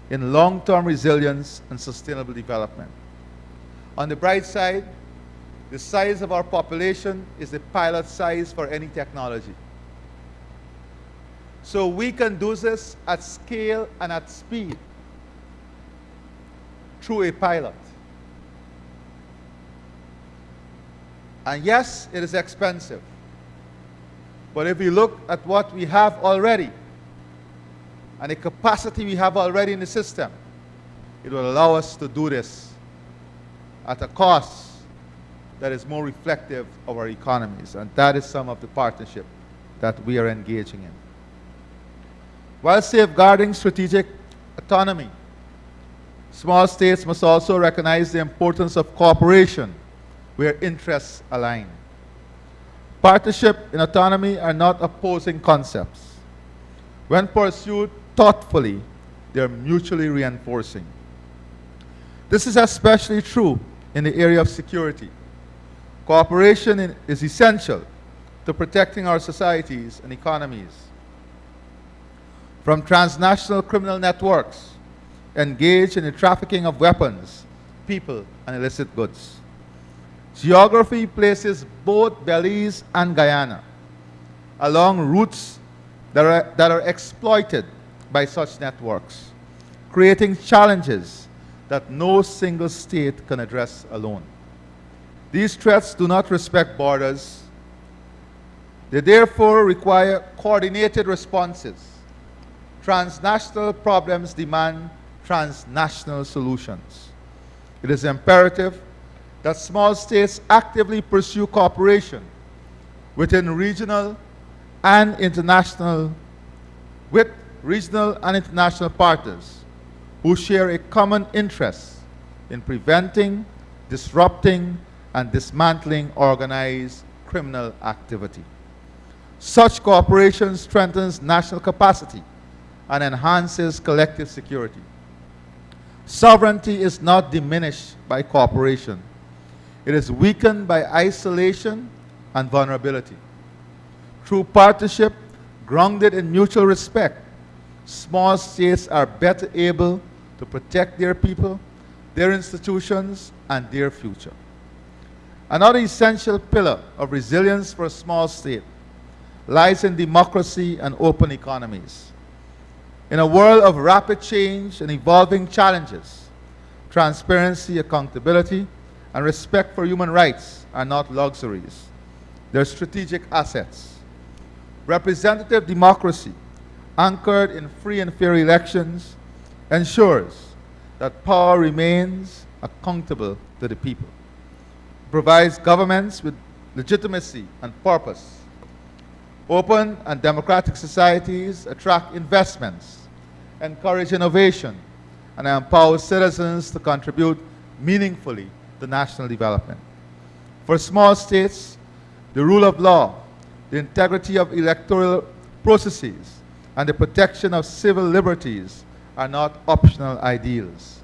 in long-term resilience and sustainable development. On the bright side, the size of our population is the pilot size for any technology. So we can do this at scale and at speed through a pilot. And yes, it is expensive. But if we look at what we have already and the capacity we have already in the system, it will allow us to do this at a cost that is more reflective of our economies. And that is some of the partnership that we are engaging in. While safeguarding strategic autonomy, small states must also recognize the importance of cooperation where interests align. Partnership and autonomy are not opposing concepts. When pursued thoughtfully, they are mutually reinforcing. This is especially true in the area of security. Cooperation is essential to protecting our societies and economies from transnational criminal networks engaged in the trafficking of weapons, people, and illicit goods. Geography places both Belize and Guyana along routes that are exploited by such networks, creating challenges that no single state can address alone. These threats do not respect borders. They therefore require coordinated responses. Transnational problems demand transnational solutions. It is imperative that small states actively pursue cooperation within regional and international partners who share a common interest in preventing, disrupting, and dismantling organized criminal activity. Such cooperation strengthens national capacity and enhances collective security. Sovereignty is not diminished by cooperation. It is weakened by isolation and vulnerability. Through partnership grounded in mutual respect, small states are better able to protect their people, their institutions, and their future. Another essential pillar of resilience for a small state lies in democracy and open economies. In a world of rapid change and evolving challenges, transparency, accountability, and respect for human rights are not luxuries. They're strategic assets. Representative democracy, anchored in free and fair elections, ensures that power remains accountable to the people. It provides governments with legitimacy and purpose. Open and democratic societies attract investments, encourage innovation, and empower citizens to contribute meaningfully to national development. For small states, the rule of law, the integrity of electoral processes, and the protection of civil liberties are not optional ideals.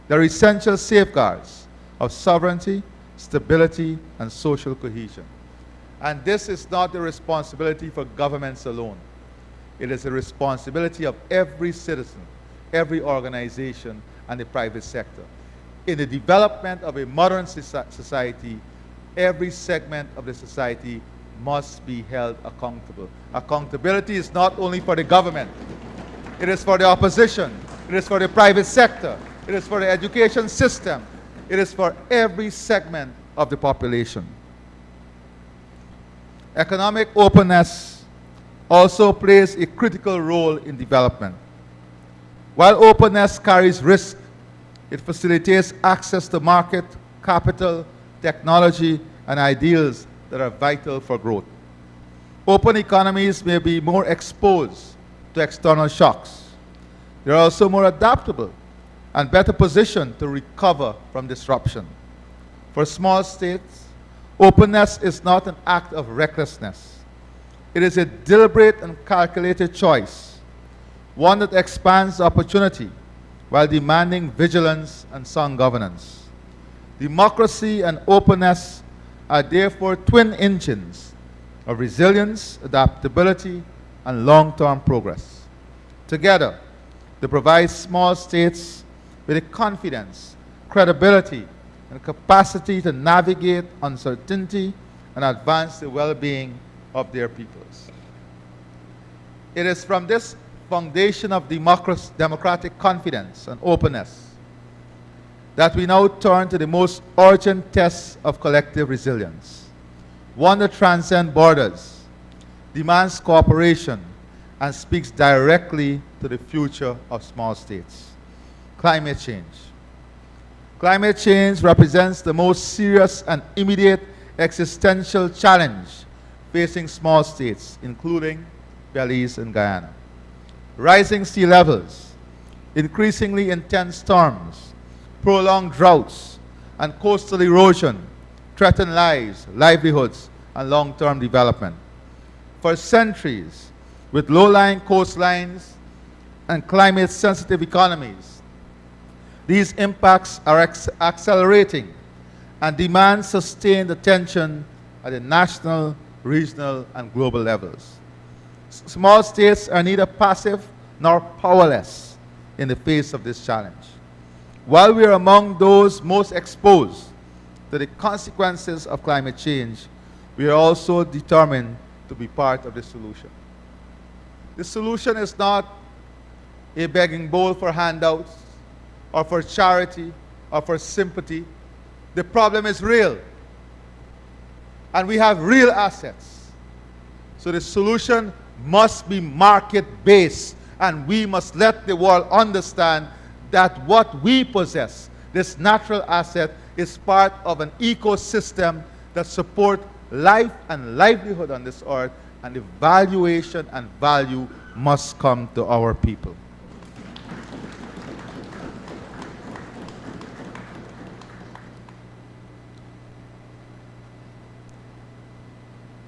They're essential safeguards of sovereignty, stability, and social cohesion. And this is not the responsibility for governments alone. It is the responsibility of every citizen, every organization, and the private sector. In the development of a modern society, every segment of the society must be held accountable. Accountability is not only for the government. It is for the opposition. It is for the private sector. It is for the education system. It is for every segment of the population. Economic openness also plays a critical role in development. While openness carries risk, it facilitates access to market, capital, technology, and ideals that are vital for growth. Open economies may be more exposed to external shocks. They are also more adaptable and better positioned to recover from disruption. For small states, openness is not an act of recklessness. It is a deliberate and calculated choice, one that expands opportunity while demanding vigilance and sound governance. Democracy and openness are therefore twin engines of resilience, adaptability, and long-term progress. Together, they provide small states with the confidence, credibility, and capacity to navigate uncertainty and advance the well-being of their peoples. It is from this foundation of democratic confidence and openness that we now turn to the most urgent test of collective resilience, one that transcends borders, demands cooperation, and speaks directly to the future of small states. Climate change. Climate change represents the most serious and immediate existential challenge facing small states, including Belize and Guyana. Rising sea levels, increasingly intense storms, prolonged droughts, and coastal erosion threaten lives, livelihoods, and long-term development. For centuries, with low-lying coastlines and climate-sensitive economies, these impacts are accelerating and demand sustained attention at the national, regional, and global levels. Small states are neither passive nor powerless in the face of this challenge. While we are among those most exposed to the consequences of climate change, we are also determined to be part of the solution. The solution is not a begging bowl for handouts or for charity or for sympathy. The problem is real, and we have real assets. So the solution must be market-based, and we must let the world understand that what we possess, this natural asset, is part of an ecosystem that supports life and livelihood on this earth, and the valuation and value must come to our people.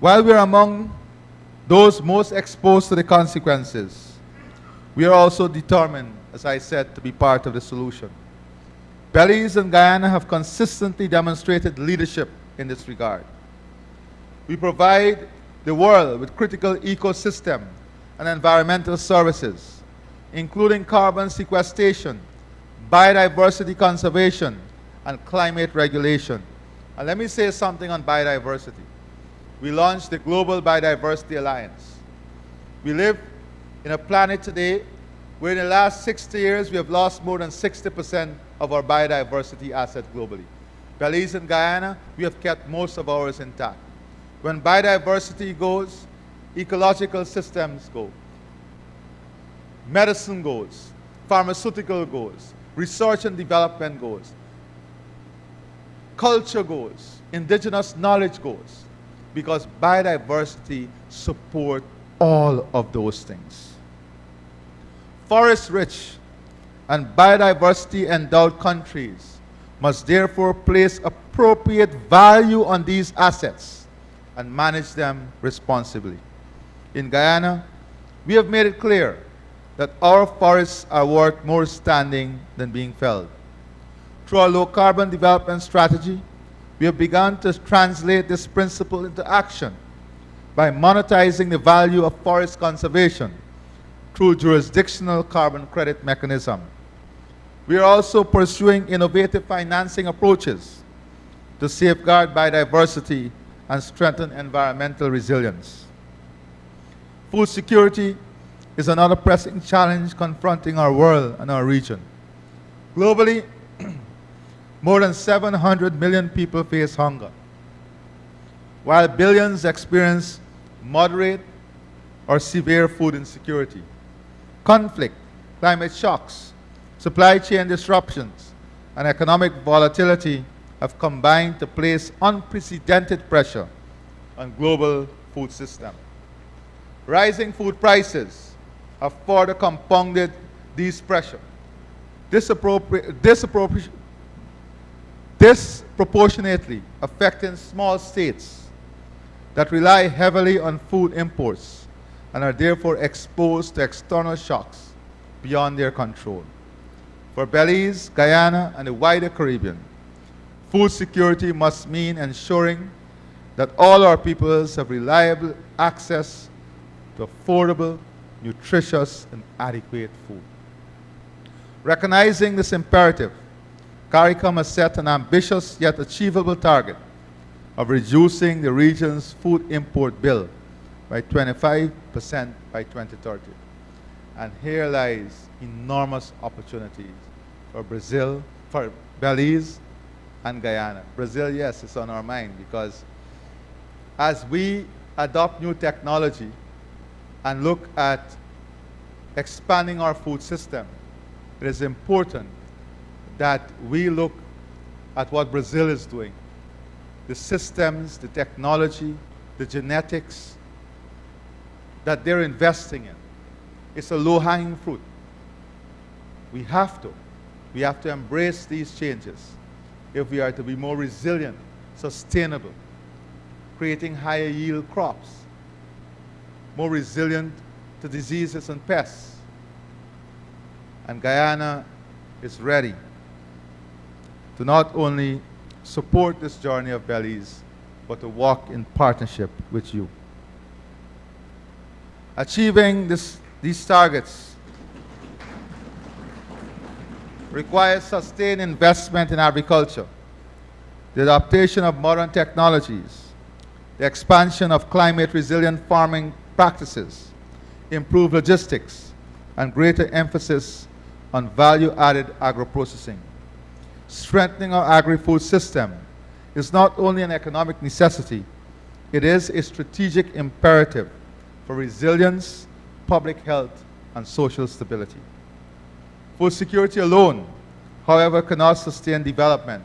While we are among those most exposed to the consequences, we are also determined, as I said, to be part of the solution. Belize and Guyana have consistently demonstrated leadership in this regard. We provide the world with critical ecosystem and environmental services, including carbon sequestration, biodiversity conservation, and climate regulation. And let me say something on biodiversity. We launched the Global Biodiversity Alliance. We live in a planet today where in the last 60 years we have lost more than 60% of our biodiversity asset globally. Belize and Guyana, we have kept most of ours intact. When biodiversity goes, ecological systems go. Medicine goes, pharmaceutical goes, research and development goes, culture goes, indigenous knowledge goes, because biodiversity supports all of those things. Forest-rich and biodiversity-endowed countries must therefore place appropriate value on these assets and manage them responsibly. In Guyana, we have made it clear that our forests are worth more standing than being felled. Through our low-carbon development strategy, we have begun to translate this principle into action by monetizing the value of forest conservation through jurisdictional carbon credit mechanism. We are also pursuing innovative financing approaches to safeguard biodiversity and strengthen environmental resilience. Food security is another pressing challenge confronting our world and our region. Globally, more than 700 million people face hunger, while billions experience moderate or severe food insecurity. Conflict, climate shocks, supply chain disruptions, and economic volatility have combined to place unprecedented pressure on global food system. Rising food prices have further compounded these pressures, disproportionately affecting small states that rely heavily on food imports and are therefore exposed to external shocks beyond their control. For Belize, Guyana, and the wider Caribbean, food security must mean ensuring that all our peoples have reliable access to affordable, nutritious, and adequate food. Recognizing this imperative, CARICOM has set an ambitious yet achievable target of reducing the region's food import bill by 25% by 2030. And here lies enormous opportunities for Brazil, for Belize and Guyana. Brazil, yes, it's on our mind because as we adopt new technology and look at expanding our food system, it is important that we look at what Brazil is doing. The systems, the technology, the genetics that they're investing in. It's a low-hanging fruit. We have to embrace these changes if we are to be more resilient, sustainable, creating higher yield crops, more resilient to diseases and pests. And Guyana is ready to not only support this journey of Belize, but to walk in partnership with you. Achieving these targets requires sustained investment in agriculture, the adaptation of modern technologies, the expansion of climate-resilient farming practices, improved logistics, and greater emphasis on value-added agro-processing. Strengthening our agri-food system is not only an economic necessity, it is a strategic imperative for resilience, public health, and social stability. Food security alone, however, cannot sustain development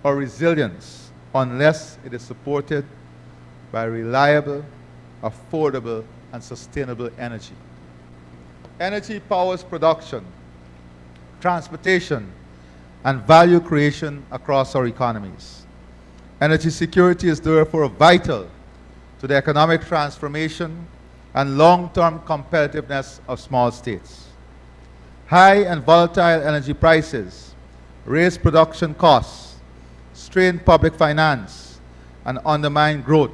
or resilience unless it is supported by reliable, affordable, and sustainable energy. Energy powers production, transportation, and value creation across our economies. Energy security is therefore vital to the economic transformation and long-term competitiveness of small states. High and volatile energy prices raise production costs, strain public finance, and undermine growth,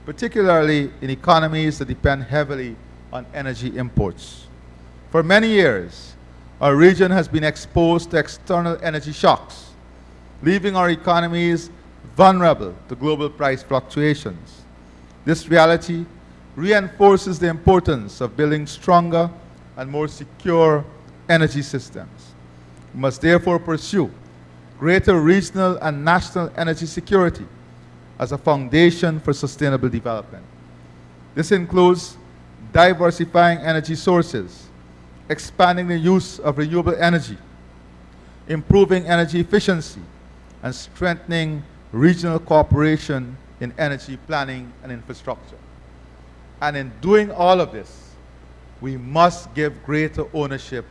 particularly in economies that depend heavily on energy imports. For many years, our region has been exposed to external energy shocks, leaving our economies vulnerable to global price fluctuations. This reality reinforces the importance of building stronger and more secure energy systems. We must therefore pursue greater regional and national energy security as a foundation for sustainable development. This includes diversifying energy sources, expanding the use of renewable energy, improving energy efficiency, and strengthening regional cooperation in energy planning and infrastructure. And in doing all of this, we must give greater ownership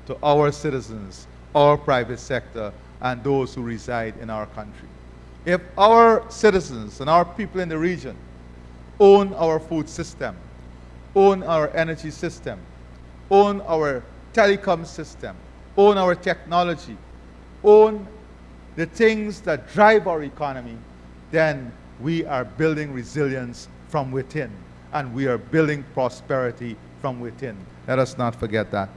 to our citizens, our private sector, and those who reside in our country. If our citizens and our people in the region own our food system, own our energy system, own our telecom system, own our technology, own the things that drive our economy, then we are building resilience from within, and we are building prosperity from within. Let us not forget that.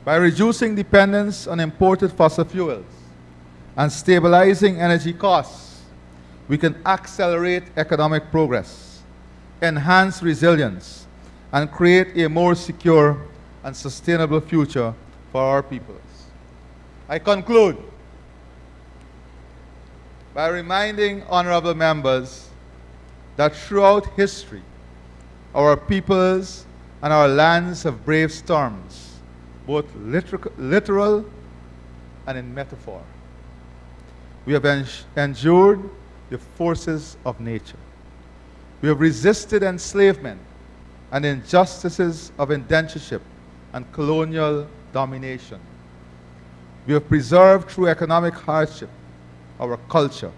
By reducing dependence on imported fossil fuels and stabilizing energy costs, we can accelerate economic progress, enhance resilience, and create a more secure and sustainable future for our peoples. I conclude by reminding honorable members that throughout history, our peoples and our lands have braved storms, both literal and in metaphor. We have endured the forces of nature. We have resisted enslavement and injustices of indentureship and colonial domination. We have preserved through economic hardship our culture,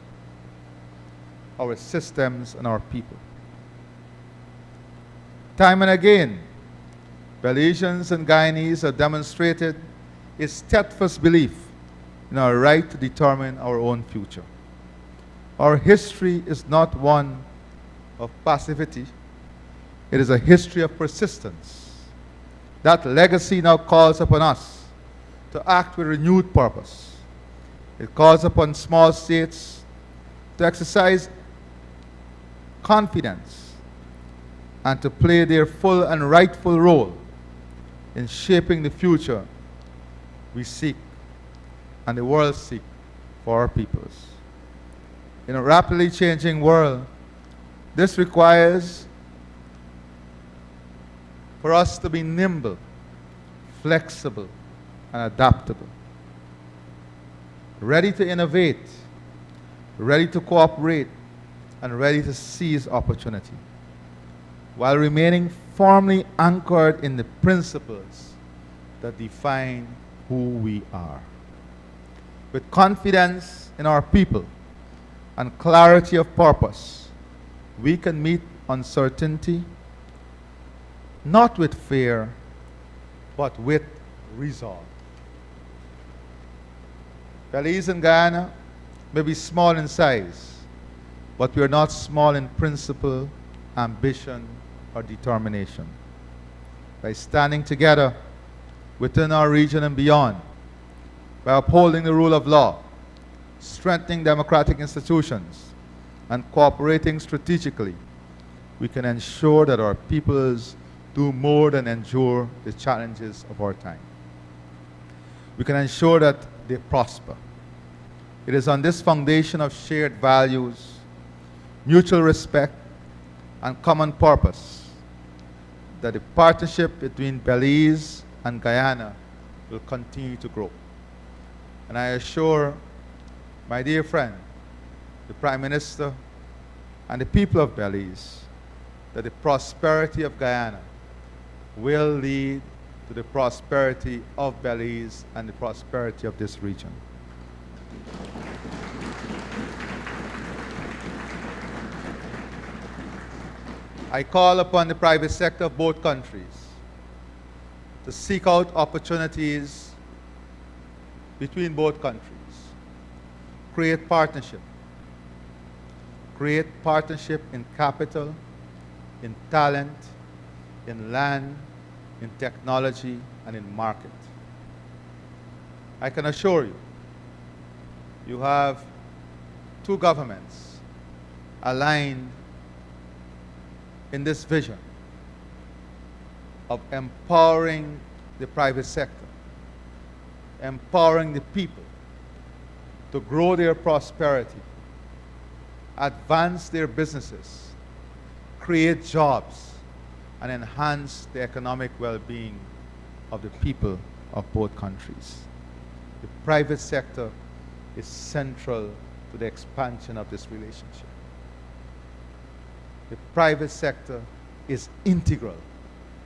our systems, and our people. Time and again, Belizeans and Guyanese have demonstrated a steadfast belief in our right to determine our own future. Our history is not one of passivity. It is a history of persistence. That legacy now calls upon us to act with renewed purpose. It calls upon small states to exercise confidence and to play their full and rightful role in shaping the future we seek and the world seek for our peoples. In a rapidly changing world, this requires for us to be nimble, flexible, and adaptable, ready to innovate, ready to cooperate, and ready to seize opportunity, while remaining firmly anchored in the principles that define who we are. With confidence in our people and clarity of purpose, we can meet uncertainty not with fear, but with resolve. Belize and Guyana may be small in size, but we are not small in principle, ambition, or determination. By standing together within our region and beyond, by upholding the rule of law, strengthening democratic institutions, and cooperating strategically, we can ensure that our peoples do more than endure the challenges of our time. We can ensure that they prosper. It is on this foundation of shared values, mutual respect, and common purpose that the partnership between Belize and Guyana will continue to grow. And I assure my dear friend, the Prime Minister, and the people of Belize that the prosperity of Guyana will lead to the prosperity of Belize and the prosperity of this region. I call upon the private sector of both countries to seek out opportunities between both countries, create partnership in capital, in talent, in land, in technology, and in market. I can assure you, you have two governments aligned in this vision of empowering the private sector, empowering the people to grow their prosperity, advance their businesses, create jobs, and enhance the economic well-being of the people of both countries. The private sector is central to the expansion of this relationship. The private sector is integral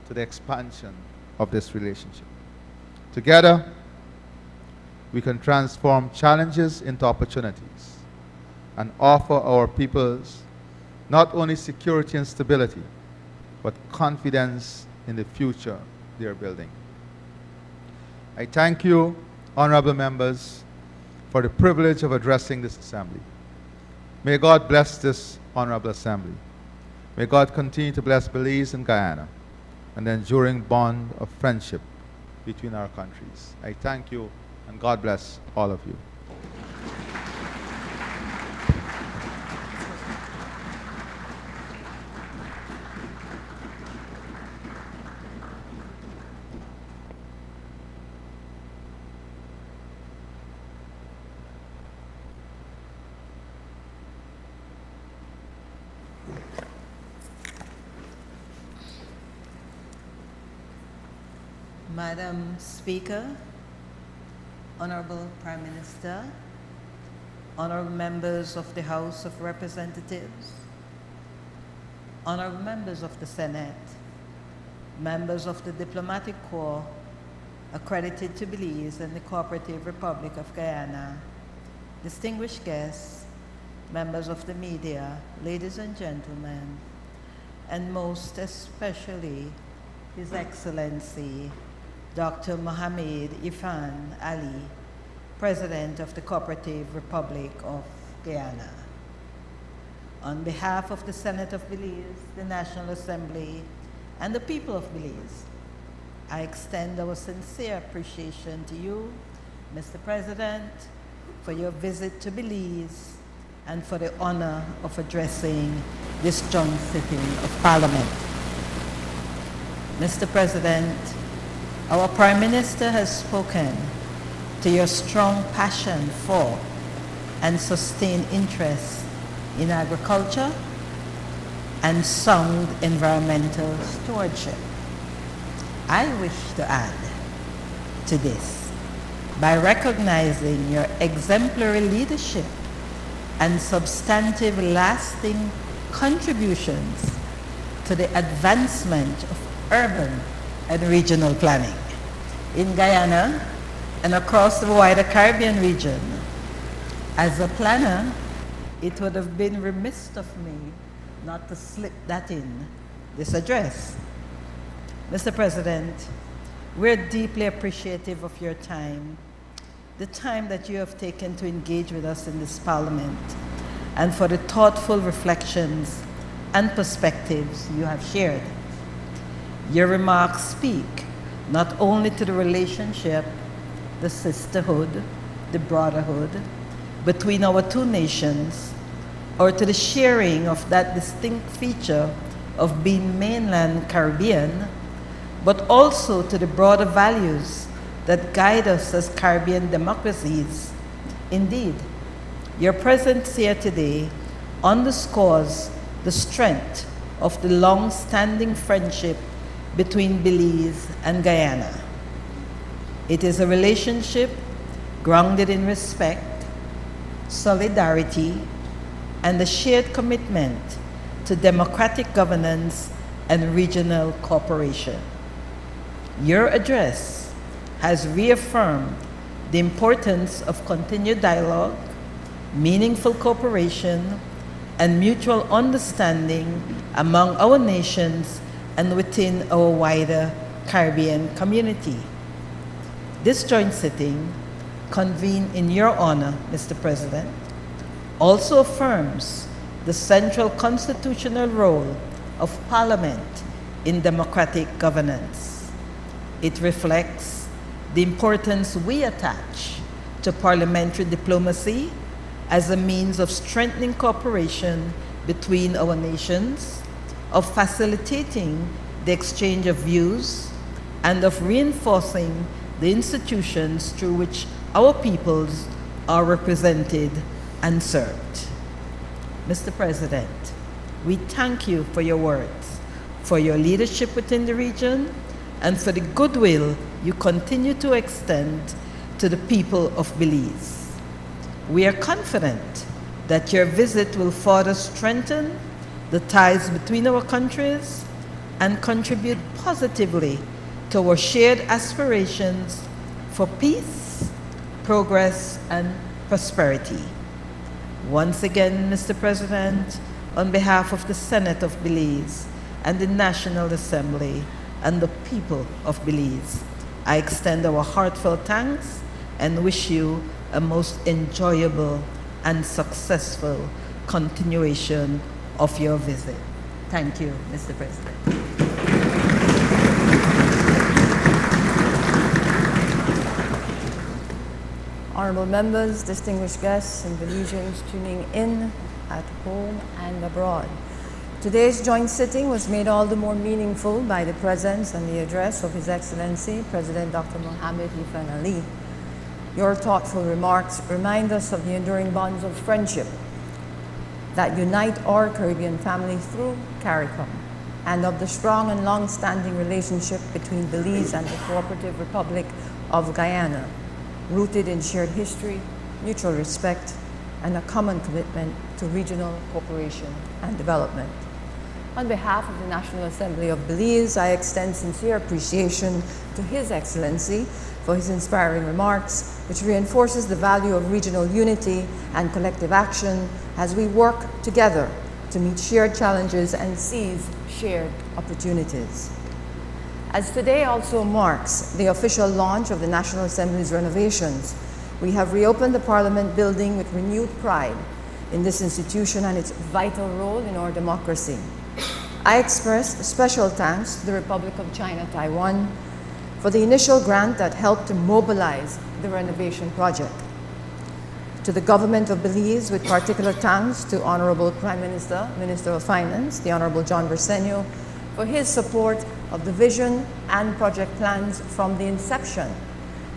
to the expansion of this relationship. Together, we can transform challenges into opportunities and offer our peoples not only security and stability, but confidence in the future they are building. I thank you, honorable members, for the privilege of addressing this assembly. May God bless this honorable assembly. May God continue to bless Belize and Guyana and the enduring bond of friendship between our countries. I thank you, and God bless all of you. Madam Speaker, Honorable Prime Minister, honorable members of the House of Representatives, honorable members of the Senate, members of the Diplomatic Corps accredited to Belize and the Co-operative Republic of Guyana, distinguished guests, members of the media, ladies and gentlemen, and most especially His Excellency Dr. Mohamed Irfaan Ali, President of the Co-operative Republic of Guyana. On behalf of the Senate of Belize, the National Assembly, and the people of Belize, I extend our sincere appreciation to you, Mr. President, for your visit to Belize and for the honor of addressing this joint sitting of Parliament. Mr. President, our Prime Minister has spoken to your strong passion for and sustained interest in agriculture and sound environmental stewardship. I wish to add to this by recognizing your exemplary leadership and substantive lasting contributions to the advancement of urban and regional planning in Guyana and across the wider Caribbean region. As a planner, it would have been remiss of me not to slip that in this address. Mr. President, we're deeply appreciative of your time, the time that you have taken to engage with us in this Parliament, and for the thoughtful reflections and perspectives you have shared. Your remarks speak not only to the relationship, the sisterhood, the brotherhood between our two nations, or to the sharing of that distinct feature of being mainland Caribbean, but also to the broader values that guide us as Caribbean democracies. Indeed, your presence here today underscores the strength of the long-standing friendship between Belize and Guyana. It is a relationship grounded in respect, solidarity, and a shared commitment to democratic governance and regional cooperation. Your address has reaffirmed the importance of continued dialogue, meaningful cooperation, and mutual understanding among our nations and within our wider Caribbean community. This joint sitting, convened in your honor, Mr. President, also affirms the central constitutional role of Parliament in democratic governance. It reflects the importance we attach to parliamentary diplomacy as a means of strengthening cooperation between our nations, of facilitating the exchange of views, and of reinforcing the institutions through which our peoples are represented and served. Mr. President, we thank you for your words, for your leadership within the region, and for the goodwill you continue to extend to the people of Belize. We are confident that your visit will further strengthen the ties between our countries and contribute positively to our shared aspirations for peace, progress, and prosperity. Once again, Mr. President, on behalf of the Senate of Belize and the National Assembly and the people of Belize, I extend our heartfelt thanks and wish you a most enjoyable and successful continuation of your visit. Thank you, Mr. President. Honorable members, distinguished guests, and Belizeans tuning in at home and abroad. Today's joint sitting was made all the more meaningful by the presence and the address of His Excellency, President Dr. Mohamed Irfaan. Your thoughtful remarks remind us of the enduring bonds of friendship that unite our Caribbean family through CARICOM, and of the strong and long-standing relationship between Belize and the Co-operative Republic of Guyana, rooted in shared history, mutual respect, and a common commitment to regional cooperation and development. On behalf of the National Assembly of Belize, I extend sincere appreciation to His Excellency for his inspiring remarks, which reinforces the value of regional unity and collective action as we work together to meet shared challenges and seize shared opportunities. As today also marks the official launch of the National Assembly's renovations, we have reopened the Parliament building with renewed pride in this institution and its vital role in our democracy. I express special thanks to the Republic of China, Taiwan, for the initial grant that helped to mobilize the renovation project. To the Government of Belize, with particular thanks to Honorable Prime Minister, Minister of Finance, the Honorable John Bersenio, for his support of the vision and project plans from the inception,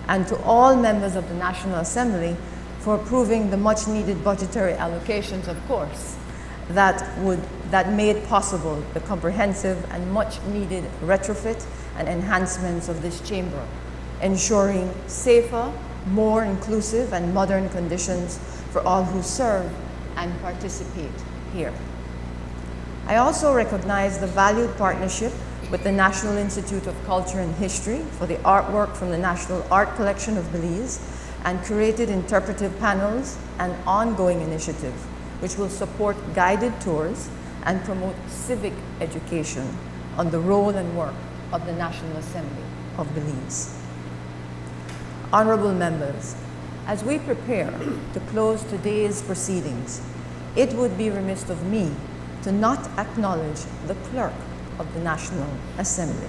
and to all members of the National Assembly for approving the much-needed budgetary allocations, of course, that made possible the comprehensive and much-needed retrofit and enhancements of this chamber, ensuring safer, more inclusive and modern conditions for all who serve and participate here. I also recognize the valued partnership with the National Institute of Culture and History for the artwork from the National Art Collection of Belize and curated interpretive panels and ongoing initiative, which will support guided tours and promote civic education on the role and work of the National Assembly of Belize. Honorable members, as we prepare to close today's proceedings, it would be remiss of me to not acknowledge the Clerk of the National Assembly.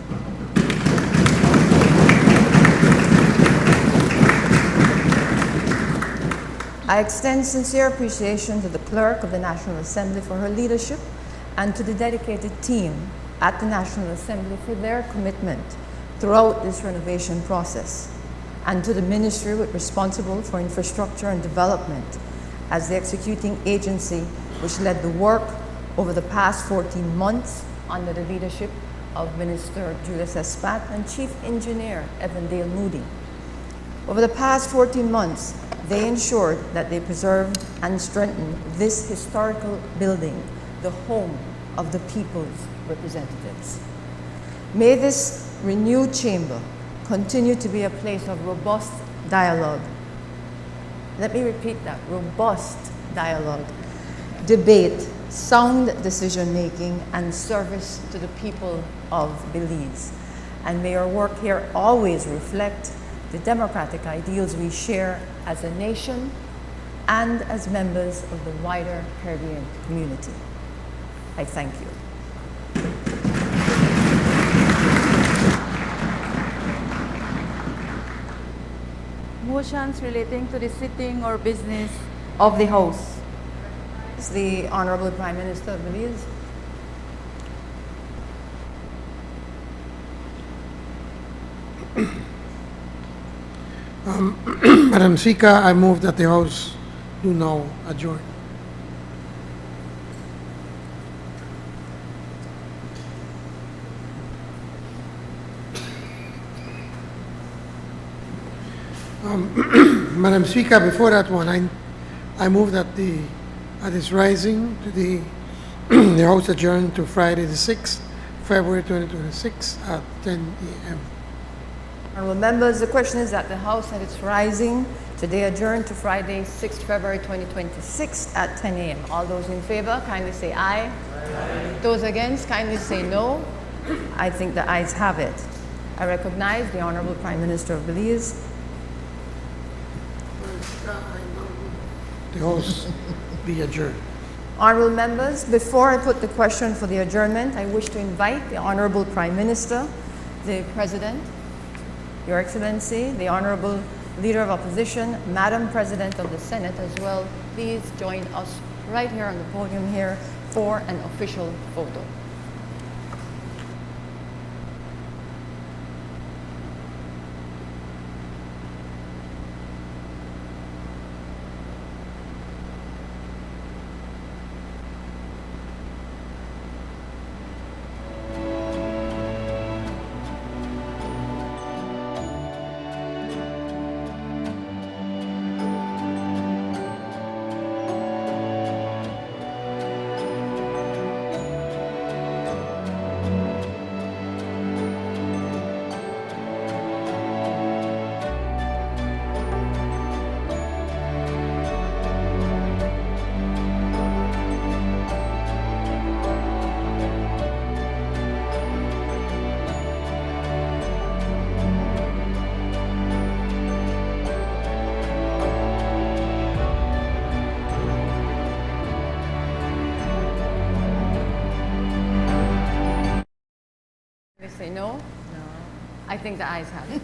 I extend sincere appreciation to the Clerk of the National Assembly for her leadership and to the dedicated team at the National Assembly for their commitment throughout this renovation process, and to the Ministry responsible for infrastructure and development as the executing agency which led the work over the past 14 months under the leadership of Minister Julius Espat and Chief Engineer Evandale Moody. Over the past 14 months, they ensured that they preserved and strengthened this historical building, the home of the people's representatives. May this renewed chamber continue to be a place of robust dialogue. Let me repeat that, robust dialogue, debate, sound decision-making, and service to the people of Belize. And may our work here always reflect the democratic ideals we share as a nation and as members of the wider Caribbean community. I thank you. Motions relating to the sitting or business of the House. The Honorable Prime Minister of Belize. Madam Speaker, I move that the House do now adjourn. Madam Speaker, before that one, I move that at its rising to the House adjourn to Friday the 6th, February 2026 at 10 a.m. Honorable members, the question is that the House at its rising today adjourned to Friday, 6th February 2026 at 10 a.m. All those in favor, kindly say aye. Aye. Those against, kindly say no. I think the ayes have it. I recognize the Honorable Prime Minister of Belize. The host be adjourned. Honorable members, before I put the question for the adjournment, I wish to invite the Honorable Prime Minister, the President, Your Excellency, the Honorable Leader of Opposition, Madam President of the Senate as well. Please join us right here on the podium here for an official photo. They say no? No. I think the ayes have it.